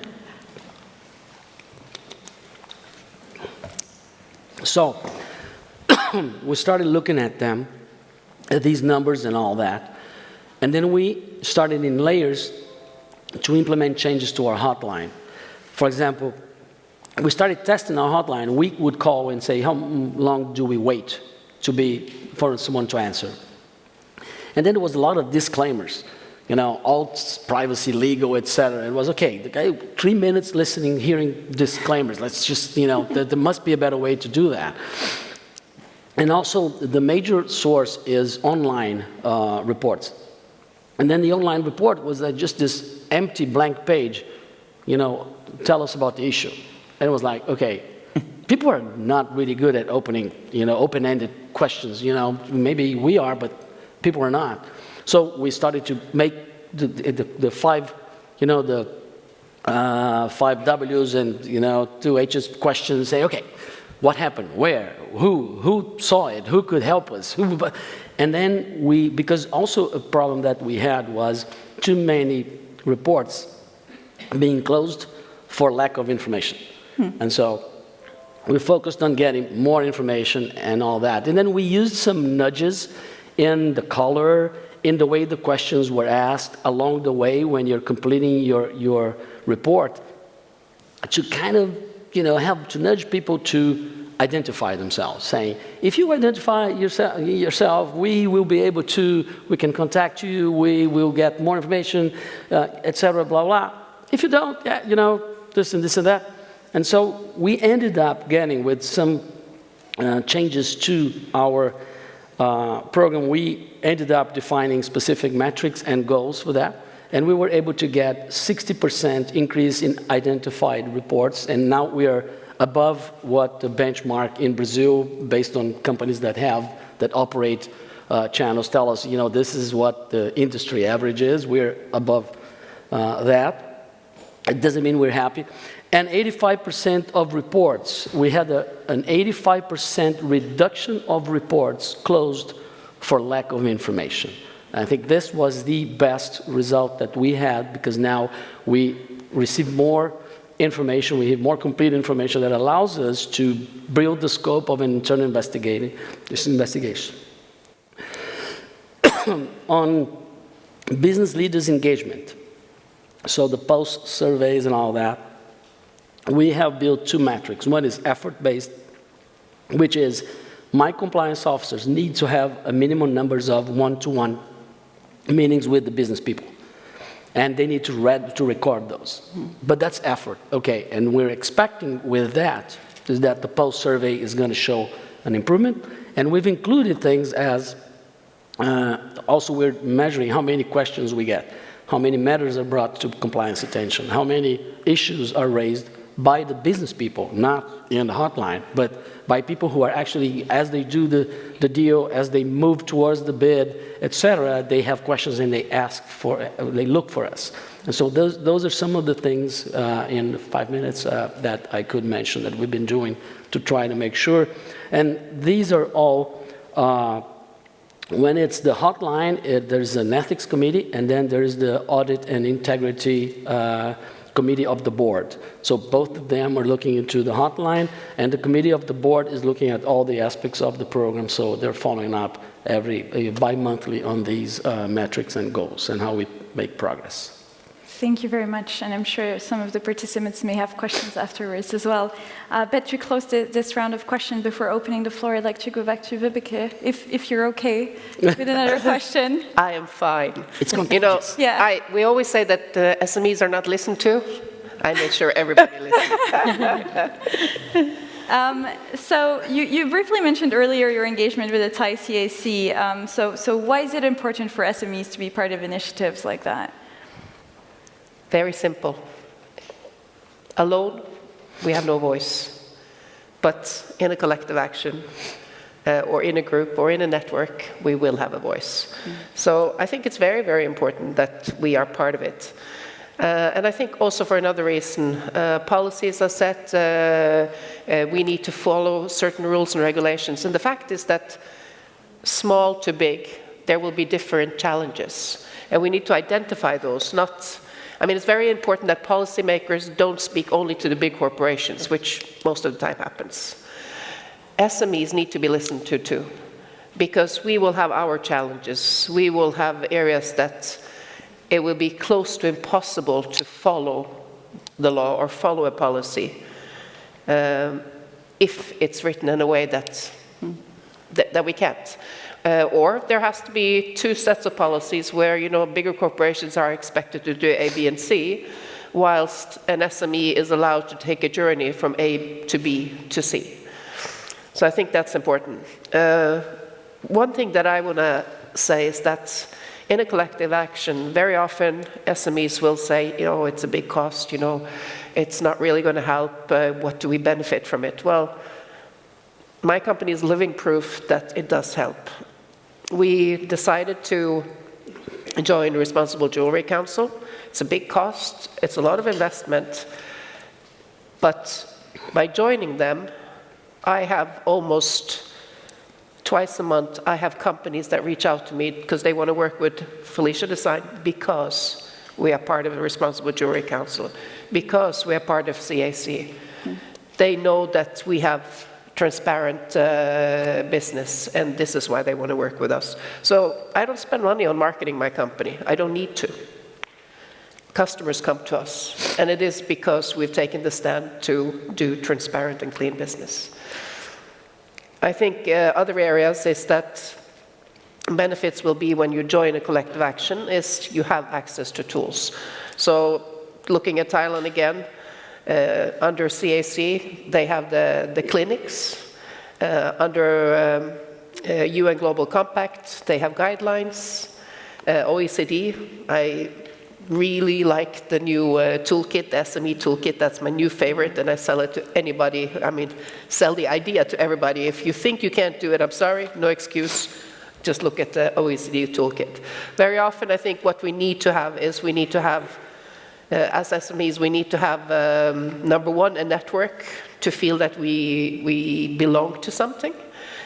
So we started looking at them, at these numbers and all that. And then we started in layers to implement changes to our hotline. For example, we started testing our hotline. We would call and say, how long do we wait for someone to answer? And then there was a lot of disclaimers. you know, all privacy, legal, etc. It was okay. The guy, 3 minutes listening, hearing disclaimers. Let's just, you know, there must be a better way to do that. And also, the major source is online reports. And then the online report was just this empty blank page, you know, tell us about the issue. And it was like, okay, people are not really good at opening, you know, open-ended questions. You know, maybe we are, but people are not. So we started to make the five, you know, the 5 W's and, you know, 2 H's questions. Say, okay, what happened? Where? Who saw it? Who could help us? And then because also a problem that we had was too many reports being closed for lack of information. And so we focused on getting more information and all that. And then we used some nudges in the color, in the way the questions were asked along the way when you're completing your report, to kind of, you know, help to nudge people to identify themselves, saying, if you identify yourself, we will be able to, we can contact you, we will get more information, etc., blah, blah. If you don't, yeah, you know, this and this and that. And so we ended up getting, with some changes to our program, we ended up defining specific metrics and goals for that. And we were able to get 60% increase in identified reports. And now we are above what the benchmark in Brazil, based on companies that operate channels, tell us, you know, this is what the industry average is. We're above that. It doesn't mean we're happy. And 85% of reports, we had an 85% reduction of reports closed for lack of information. I think this was the best result that we had, because now we receive more information, we have more complete information that allows us to build the scope of an internal investigation. On business leaders' engagement, so the post surveys and all that, we have built 2 metrics. One is effort-based, which is my compliance officers need to have a minimum numbers of 1-to-1 meetings with the business people. And they need to record those. But that's effort, okay. And we're expecting with that is that the post survey is going to show an improvement. And we've included things as, also we're measuring how many questions we get, how many matters are brought to compliance attention, how many issues are raised by the business people, not in the hotline, but by people who are actually, as they do the deal, as they move towards the bid, etc., they have questions and they they look for us. And so those are some of the things in 5 minutes that I could mention that we've been doing to try to make sure. And these are all, when it's the hotline, there's an ethics committee, and then there's the audit and integrity committee of the board. So both of them are looking into the hotline, and the committee of the board is looking at all the aspects of the program. So they're following up bi-monthly on these metrics and goals and how we make progress. Thank you very much, and I'm sure some of the participants may have questions afterwards as well. But to close this round of questions before opening the floor, I'd like to go back to Vibeke, if you're okay with another question. I am fine. It's contagious. You know, yeah. we always say that SMEs are not listened to. I make sure everybody listens. So you briefly mentioned earlier your engagement with the Thai CAC. So why is it important for SMEs to be part of initiatives like that? Very simple. Alone, we have no voice. But in a collective action, or in a group, or in a network, we will have a voice. So I think it's very, very important that we are part of it. And I think also for another reason, policies are set, we need to follow certain rules and regulations. And the fact is that small to big, there will be different challenges. And we need to identify those, I mean, it's very important that policymakers don't speak only to the big corporations, which most of the time happens. SMEs need to be listened to too, because we will have our challenges. We will have areas that it will be close to impossible to follow the law or follow a policy if it's written in a way that we can't. Or there has to be two sets of policies where, you know, bigger corporations are expected to do A, B, and C, whilst an SME is allowed to take a journey from A to B to C. So I think that's important. One thing that I want to say is that in a collective action, very often SMEs will say, you know, it's a big cost, you know, it's not really going to help, what do we benefit from it? Well, my company is living proof that it does help. We decided to join Responsible Jewelry Council. It's a big cost, it's a lot of investment, but by joining them, I have almost twice a month, I have companies that reach out to me because they want to work with Felicia Design because we are part of the Responsible Jewelry Council, because we are part of CAC. They know that we have transparent business, and this is why they want to work with us. So I don't spend money on marketing my company. I don't need to. Customers come to us, and it is because we've taken the stand to do transparent and clean business. I think other areas is that benefits will be when you join a collective action is you have access to tools. So looking at Thailand again, under CAC, they have the clinics. Under UN Global Compact, they have guidelines. OECD, I really like the new toolkit, the SME toolkit. That's my new favorite, and I sell it to anybody. I mean, sell the idea to everybody. If you think you can't do it, I'm sorry, no excuse. Just look at the OECD toolkit. Very often, I think what we need to have is we need to have, as SMEs, we need to have, number one, a network to feel that we belong to something.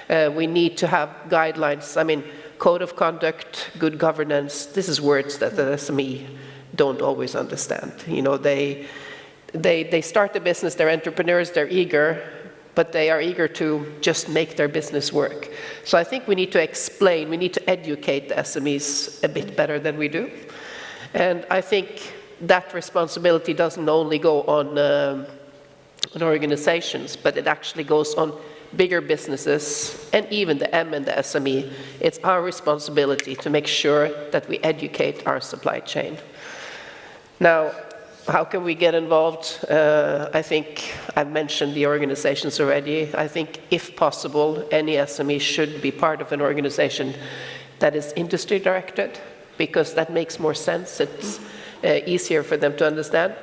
We need to have guidelines. I mean, code of conduct, good governance, this is words that the SME don't always understand. You know, they start a business, they're entrepreneurs, they're eager, but they are eager to just make their business work. So I think we need to explain, we need to educate the SMEs a bit better than we do. And I think that responsibility doesn't only go on organizations, but it actually goes on bigger businesses, and even the M and the SME. It's our responsibility to make sure that we educate our supply chain. Now, how can we get involved? I think I've mentioned the organizations already. I think, if possible, any SME should be part of an organization that is industry directed, because that makes more sense. It's easier for them to understand.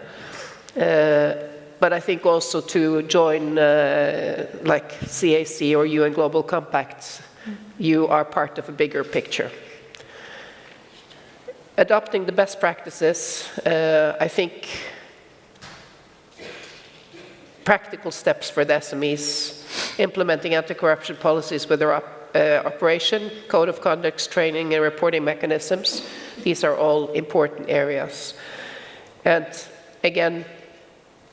But I think also to join like CAC or UN Global Compact, you are part of a bigger picture. Adopting the best practices, I think practical steps for the SMEs, implementing anti-corruption policies with their operation, code of conduct, training and reporting mechanisms. These are all important areas. And again,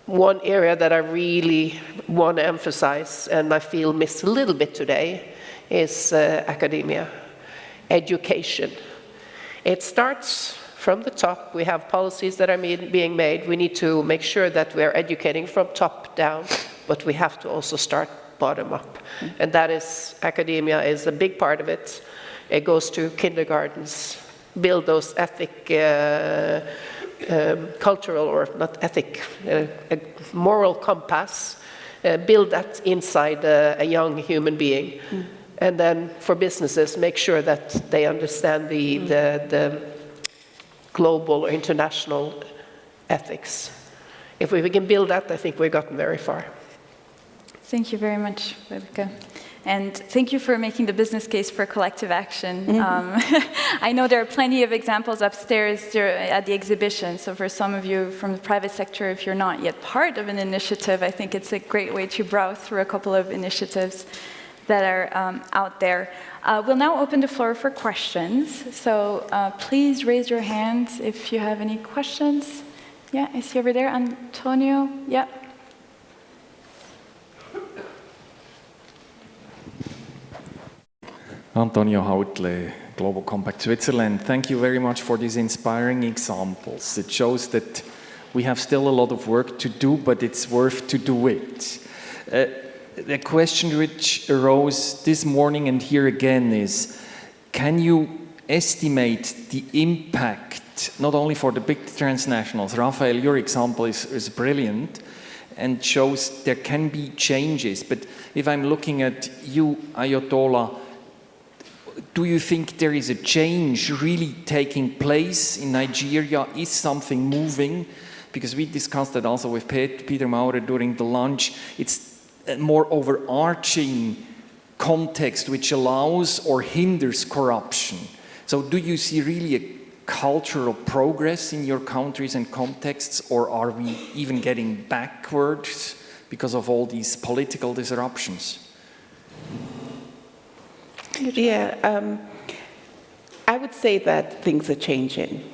one area that I really want to emphasize, and I feel missed a little bit today, is academia, education. It starts from the top. We have policies that are being made. We need to make sure that we are educating from top down, but we have to also start bottom up. And that is, academia is a big part of it. It goes to kindergartens, build those ethic, cultural, or not ethic, a moral compass, build that inside a young human being. And then for businesses, make sure that they understand the global or international ethics. If we can build that, I think we've gotten very far. Thank you very much, Rebecca. And thank you for making the business case for collective action. I know there are plenty of examples upstairs at the exhibition, so for some of you from the private sector, if you're not yet part of an initiative, I think it's a great way to browse through a couple of initiatives that are out there. We'll now open the floor for questions, so please raise your hands if you have any questions. Yeah, I see over there, Antonio, yeah. Antonio Hautle, Global Compact Switzerland. Thank you very much for these inspiring examples. It shows that we have still a lot of work to do, but it's worth to do it. The question which arose this morning and here again is, can you estimate the impact, not only for the big transnationals? Raphael, your example is brilliant and shows there can be changes. But if I'm looking at you, Ayatollah, do you think there is a change really taking place in Nigeria? Is something moving? Because we discussed that also with Peter Maurer during the lunch. It's a more overarching context which allows or hinders corruption. So do you see really a cultural progress in your countries and contexts, or are we even getting backwards because of all these political disruptions? Yeah, I would say that things are changing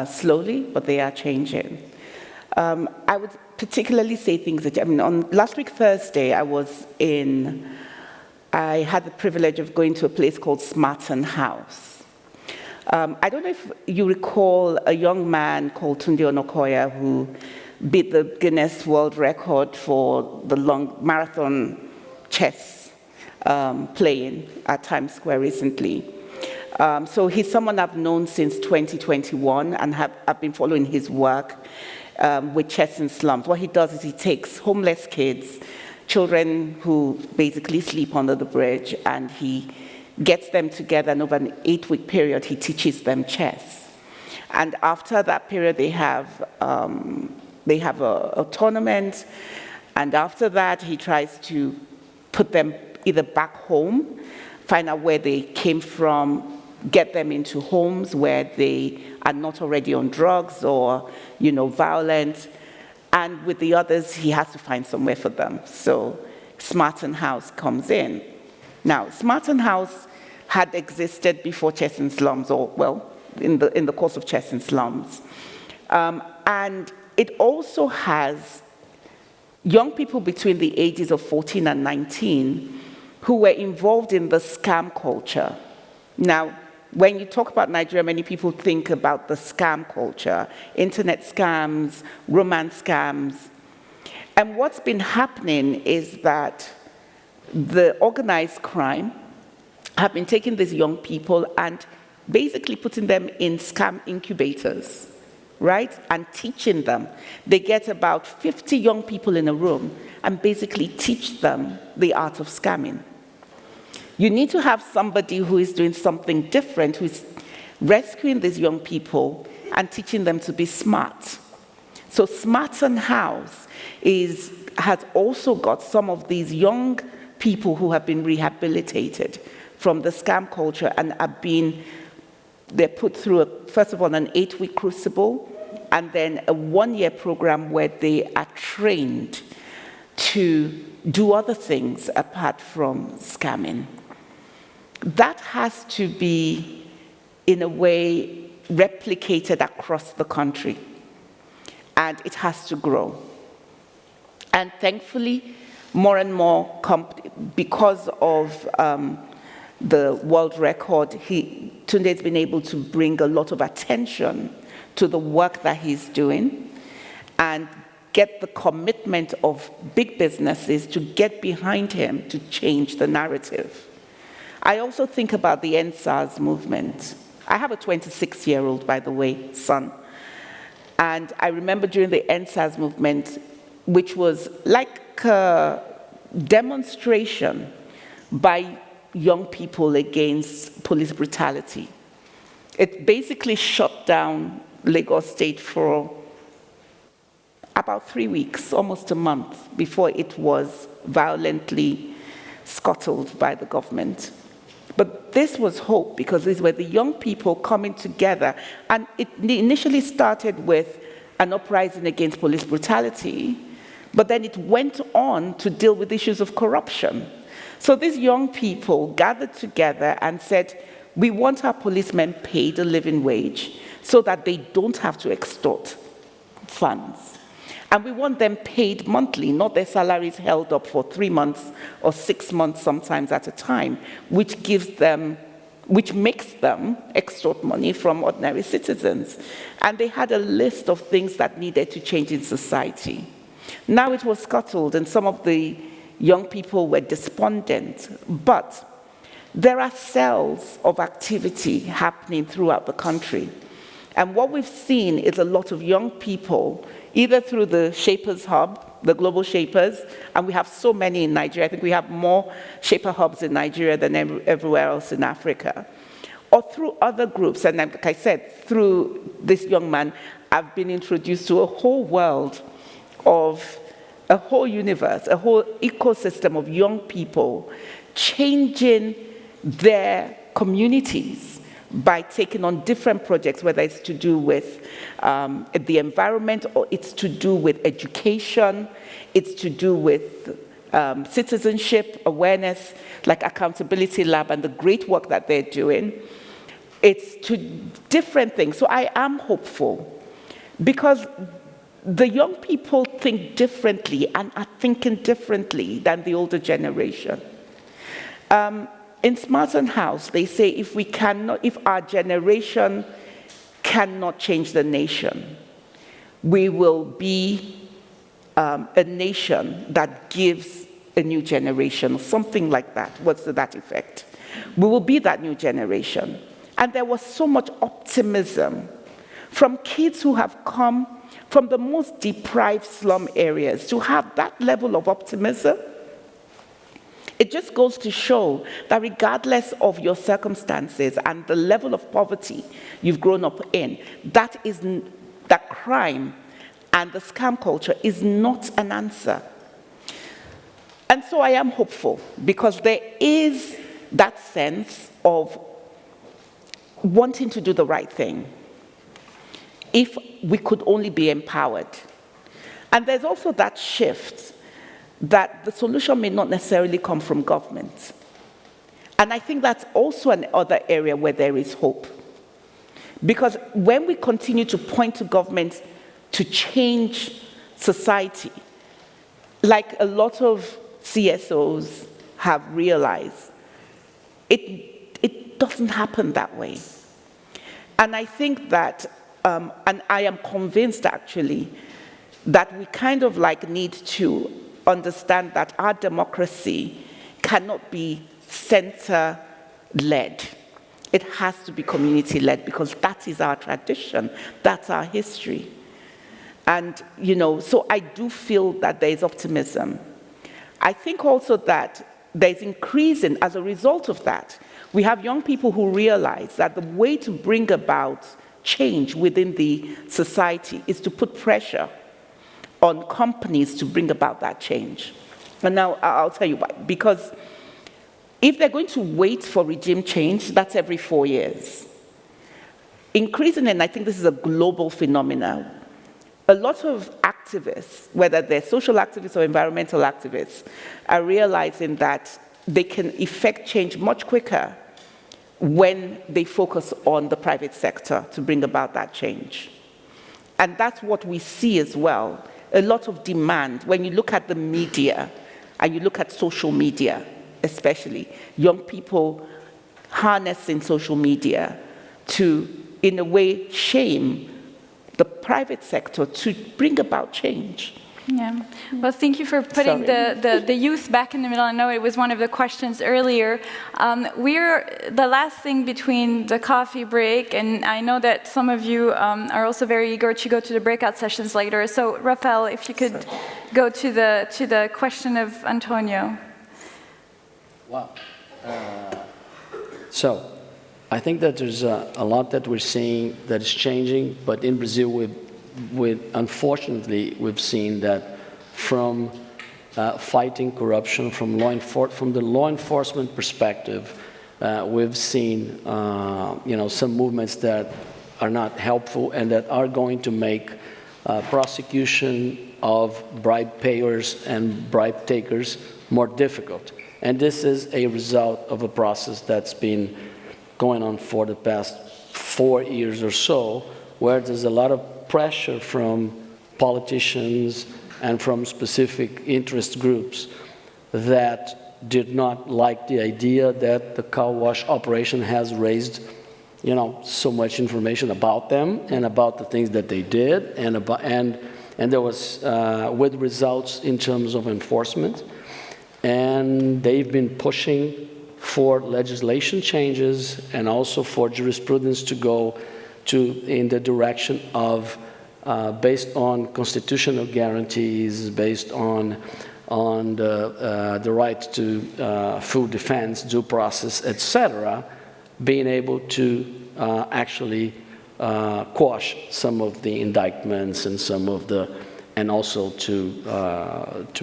slowly, but they are changing. I would particularly say things that, on last week Thursday, I had the privilege of going to a place called Smarton House. I don't know if you recall a young man called Tunde Onokoya who beat the Guinness World Record for the long marathon chess playing at Times Square recently. So he's someone I've known since 2021 and I've been following his work with Chess in Slums. What he does is he takes homeless kids, children who basically sleep under the bridge, and he gets them together, and over an 8-week period, he teaches them chess. And after that period, they have a tournament, and after that, he tries to put them either back home, find out where they came from, get them into homes where they are not already on drugs or, violent. And with the others, he has to find somewhere for them. So Smarton House comes in. Now, Smarton House had existed before Chess in Slums, or, well, in the course of Chess in Slums. And it also has young people between the ages of 14 and 19 who were involved in the scam culture. Now, when you talk about Nigeria, many people think about the scam culture, internet scams, romance scams. And what's been happening is that the organized crime have been taking these young people and basically putting them in scam incubators, right? And teaching them. They get about 50 young people in a room and basically teach them the art of scamming. You need to have somebody who is doing something different, who is rescuing these young people and teaching them to be smart. So Smarton House has also got some of these young people who have been rehabilitated from the scam culture and they're put through, first of all, an 8-week crucible, and then a 1-year program where they are trained to do other things apart from scamming. That has to be, in a way, replicated across the country, and it has to grow. And thankfully, more and more, because of the world record, Tunde's been able to bring a lot of attention to the work that he's doing and get the commitment of big businesses to get behind him to change the narrative. I also think about the EndSARS movement. I have a 26-year-old, by the way, son. And I remember during the EndSARS movement, which was like a demonstration by young people against police brutality. It basically shut down Lagos State for about 3 weeks, almost a month, before it was violently scuttled by the government. But this was hope, because these were the young people coming together. And it initially started with an uprising against police brutality, but then it went on to deal with issues of corruption. So these young people gathered together and said, we want our policemen paid a living wage so that they don't have to extort funds. And we want them paid monthly, not their salaries held up for 3 months or 6 months sometimes at a time, which makes them extort money from ordinary citizens. And they had a list of things that needed to change in society. Now it was scuttled, and some of the young people were despondent. But there are cells of activity happening throughout the country. And what we've seen is a lot of young people, either through the Shapers Hub, the Global Shapers, and we have so many in Nigeria. I think we have more Shaper Hubs in Nigeria than everywhere else in Africa. Or through other groups, and like I said, through this young man, I've been introduced to a whole world of, a whole universe, a whole ecosystem of young people changing their communities by taking on different projects, whether it's to do with the environment, or it's to do with education, it's to do with citizenship awareness, like Accountability Lab and the great work that they're doing. It's to different things. So I am hopeful, because the young people think differently and are thinking differently than the older generation. In Smarton House, they say if our generation cannot change the nation, we will be a nation that gives a new generation, something like that. What's to that effect? We will be that new generation. And there was so much optimism from kids who have come from the most deprived slum areas to have that level of optimism. It just goes to show that regardless of your circumstances and the level of poverty you've grown up in, that crime and the scam culture is not an answer. And so I am hopeful, because there is that sense of wanting to do the right thing, if we could only be empowered. And there's also that shift that the solution may not necessarily come from government. And I think that's also another area where there is hope. Because when we continue to point to government to change society, like a lot of CSOs have realized, it doesn't happen that way. And I think that, and I am convinced actually, that we kind of like need to understand that our democracy cannot be center-led. It has to be community-led, because that is our tradition, that's our history. And, so I do feel that there is optimism. I think also that there's increasing, as a result of that, we have young people who realize that the way to bring about change within the society is to put pressure on companies to bring about that change. And now I'll tell you why. Because if they're going to wait for regime change, that's every 4 years. Increasing, and I think this is a global phenomenon, a lot of activists, whether they're social activists or environmental activists, are realizing that they can effect change much quicker when they focus on the private sector to bring about that change. And that's what we see as well. A lot of demand. When you look at the media, and you look at social media especially, young people harnessing social media to, in a way, shame the private sector to bring about change. Yeah. Well, thank you for putting the youth back in the middle. I know it was one of the questions earlier. We're the last thing between the coffee break, and I know that some of you are also very eager to go to the breakout sessions later. So, Rafael, if you could go to the question of Antonio. Wow. So, I think that there's a lot that we're seeing that is changing, but in Brazil, unfortunately, we've seen that from fighting corruption, from the law enforcement perspective, we've seen some movements that are not helpful and that are going to make prosecution of bribe payers and bribe takers more difficult. And this is a result of a process that's been going on for the past 4 years or so, where there's a lot of pressure from politicians and from specific interest groups that did not like the idea that the car wash operation has raised, so much information about them and about the things that they did, and there was with results in terms of enforcement, and they've been pushing for legislation changes and also for jurisprudence to go in the direction of based on constitutional guarantees, based on the right to full defense, due process, etc., being able to actually quash some of the indictments and and also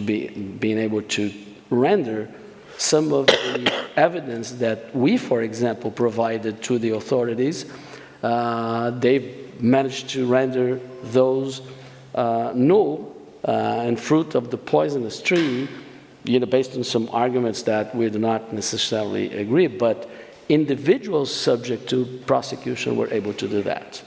being able to render some of the evidence that we, for example, provided to the authorities. They've managed to render those null and fruit of the poisonous tree, based on some arguments that we do not necessarily agree, but individuals subject to prosecution were able to do that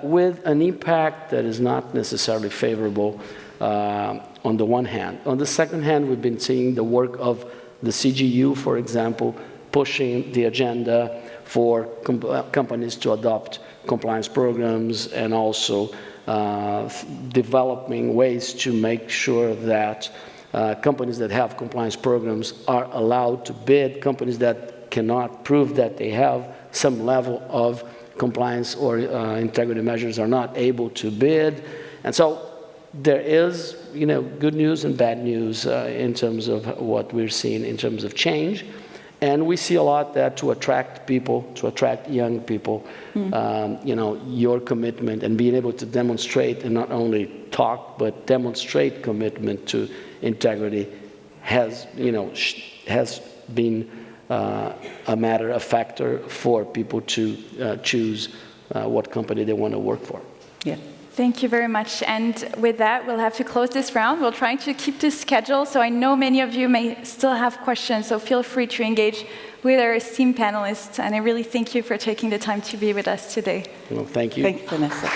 with an impact that is not necessarily favorable on the one hand. On the second hand, we've been seeing the work of the CGU, for example, pushing the agenda for companies to adopt compliance programs and also developing ways to make sure that companies that have compliance programs are allowed to bid. Companies that cannot prove that they have some level of compliance or integrity measures are not able to bid. And so there is, good news and bad news in terms of what we're seeing in terms of change. And we see a lot that to attract people, to attract young people, your commitment and being able to demonstrate and not only talk, but demonstrate commitment to integrity has been a matter, a factor for people to choose what company they want to work for. Yeah. Thank you very much. And with that, we'll have to close this round. We'll try to keep this schedule, so I know many of you may still have questions, so feel free to engage with our esteemed panelists. And I really thank you for taking the time to be with us today. Well, thank you. Thank you, Vanessa.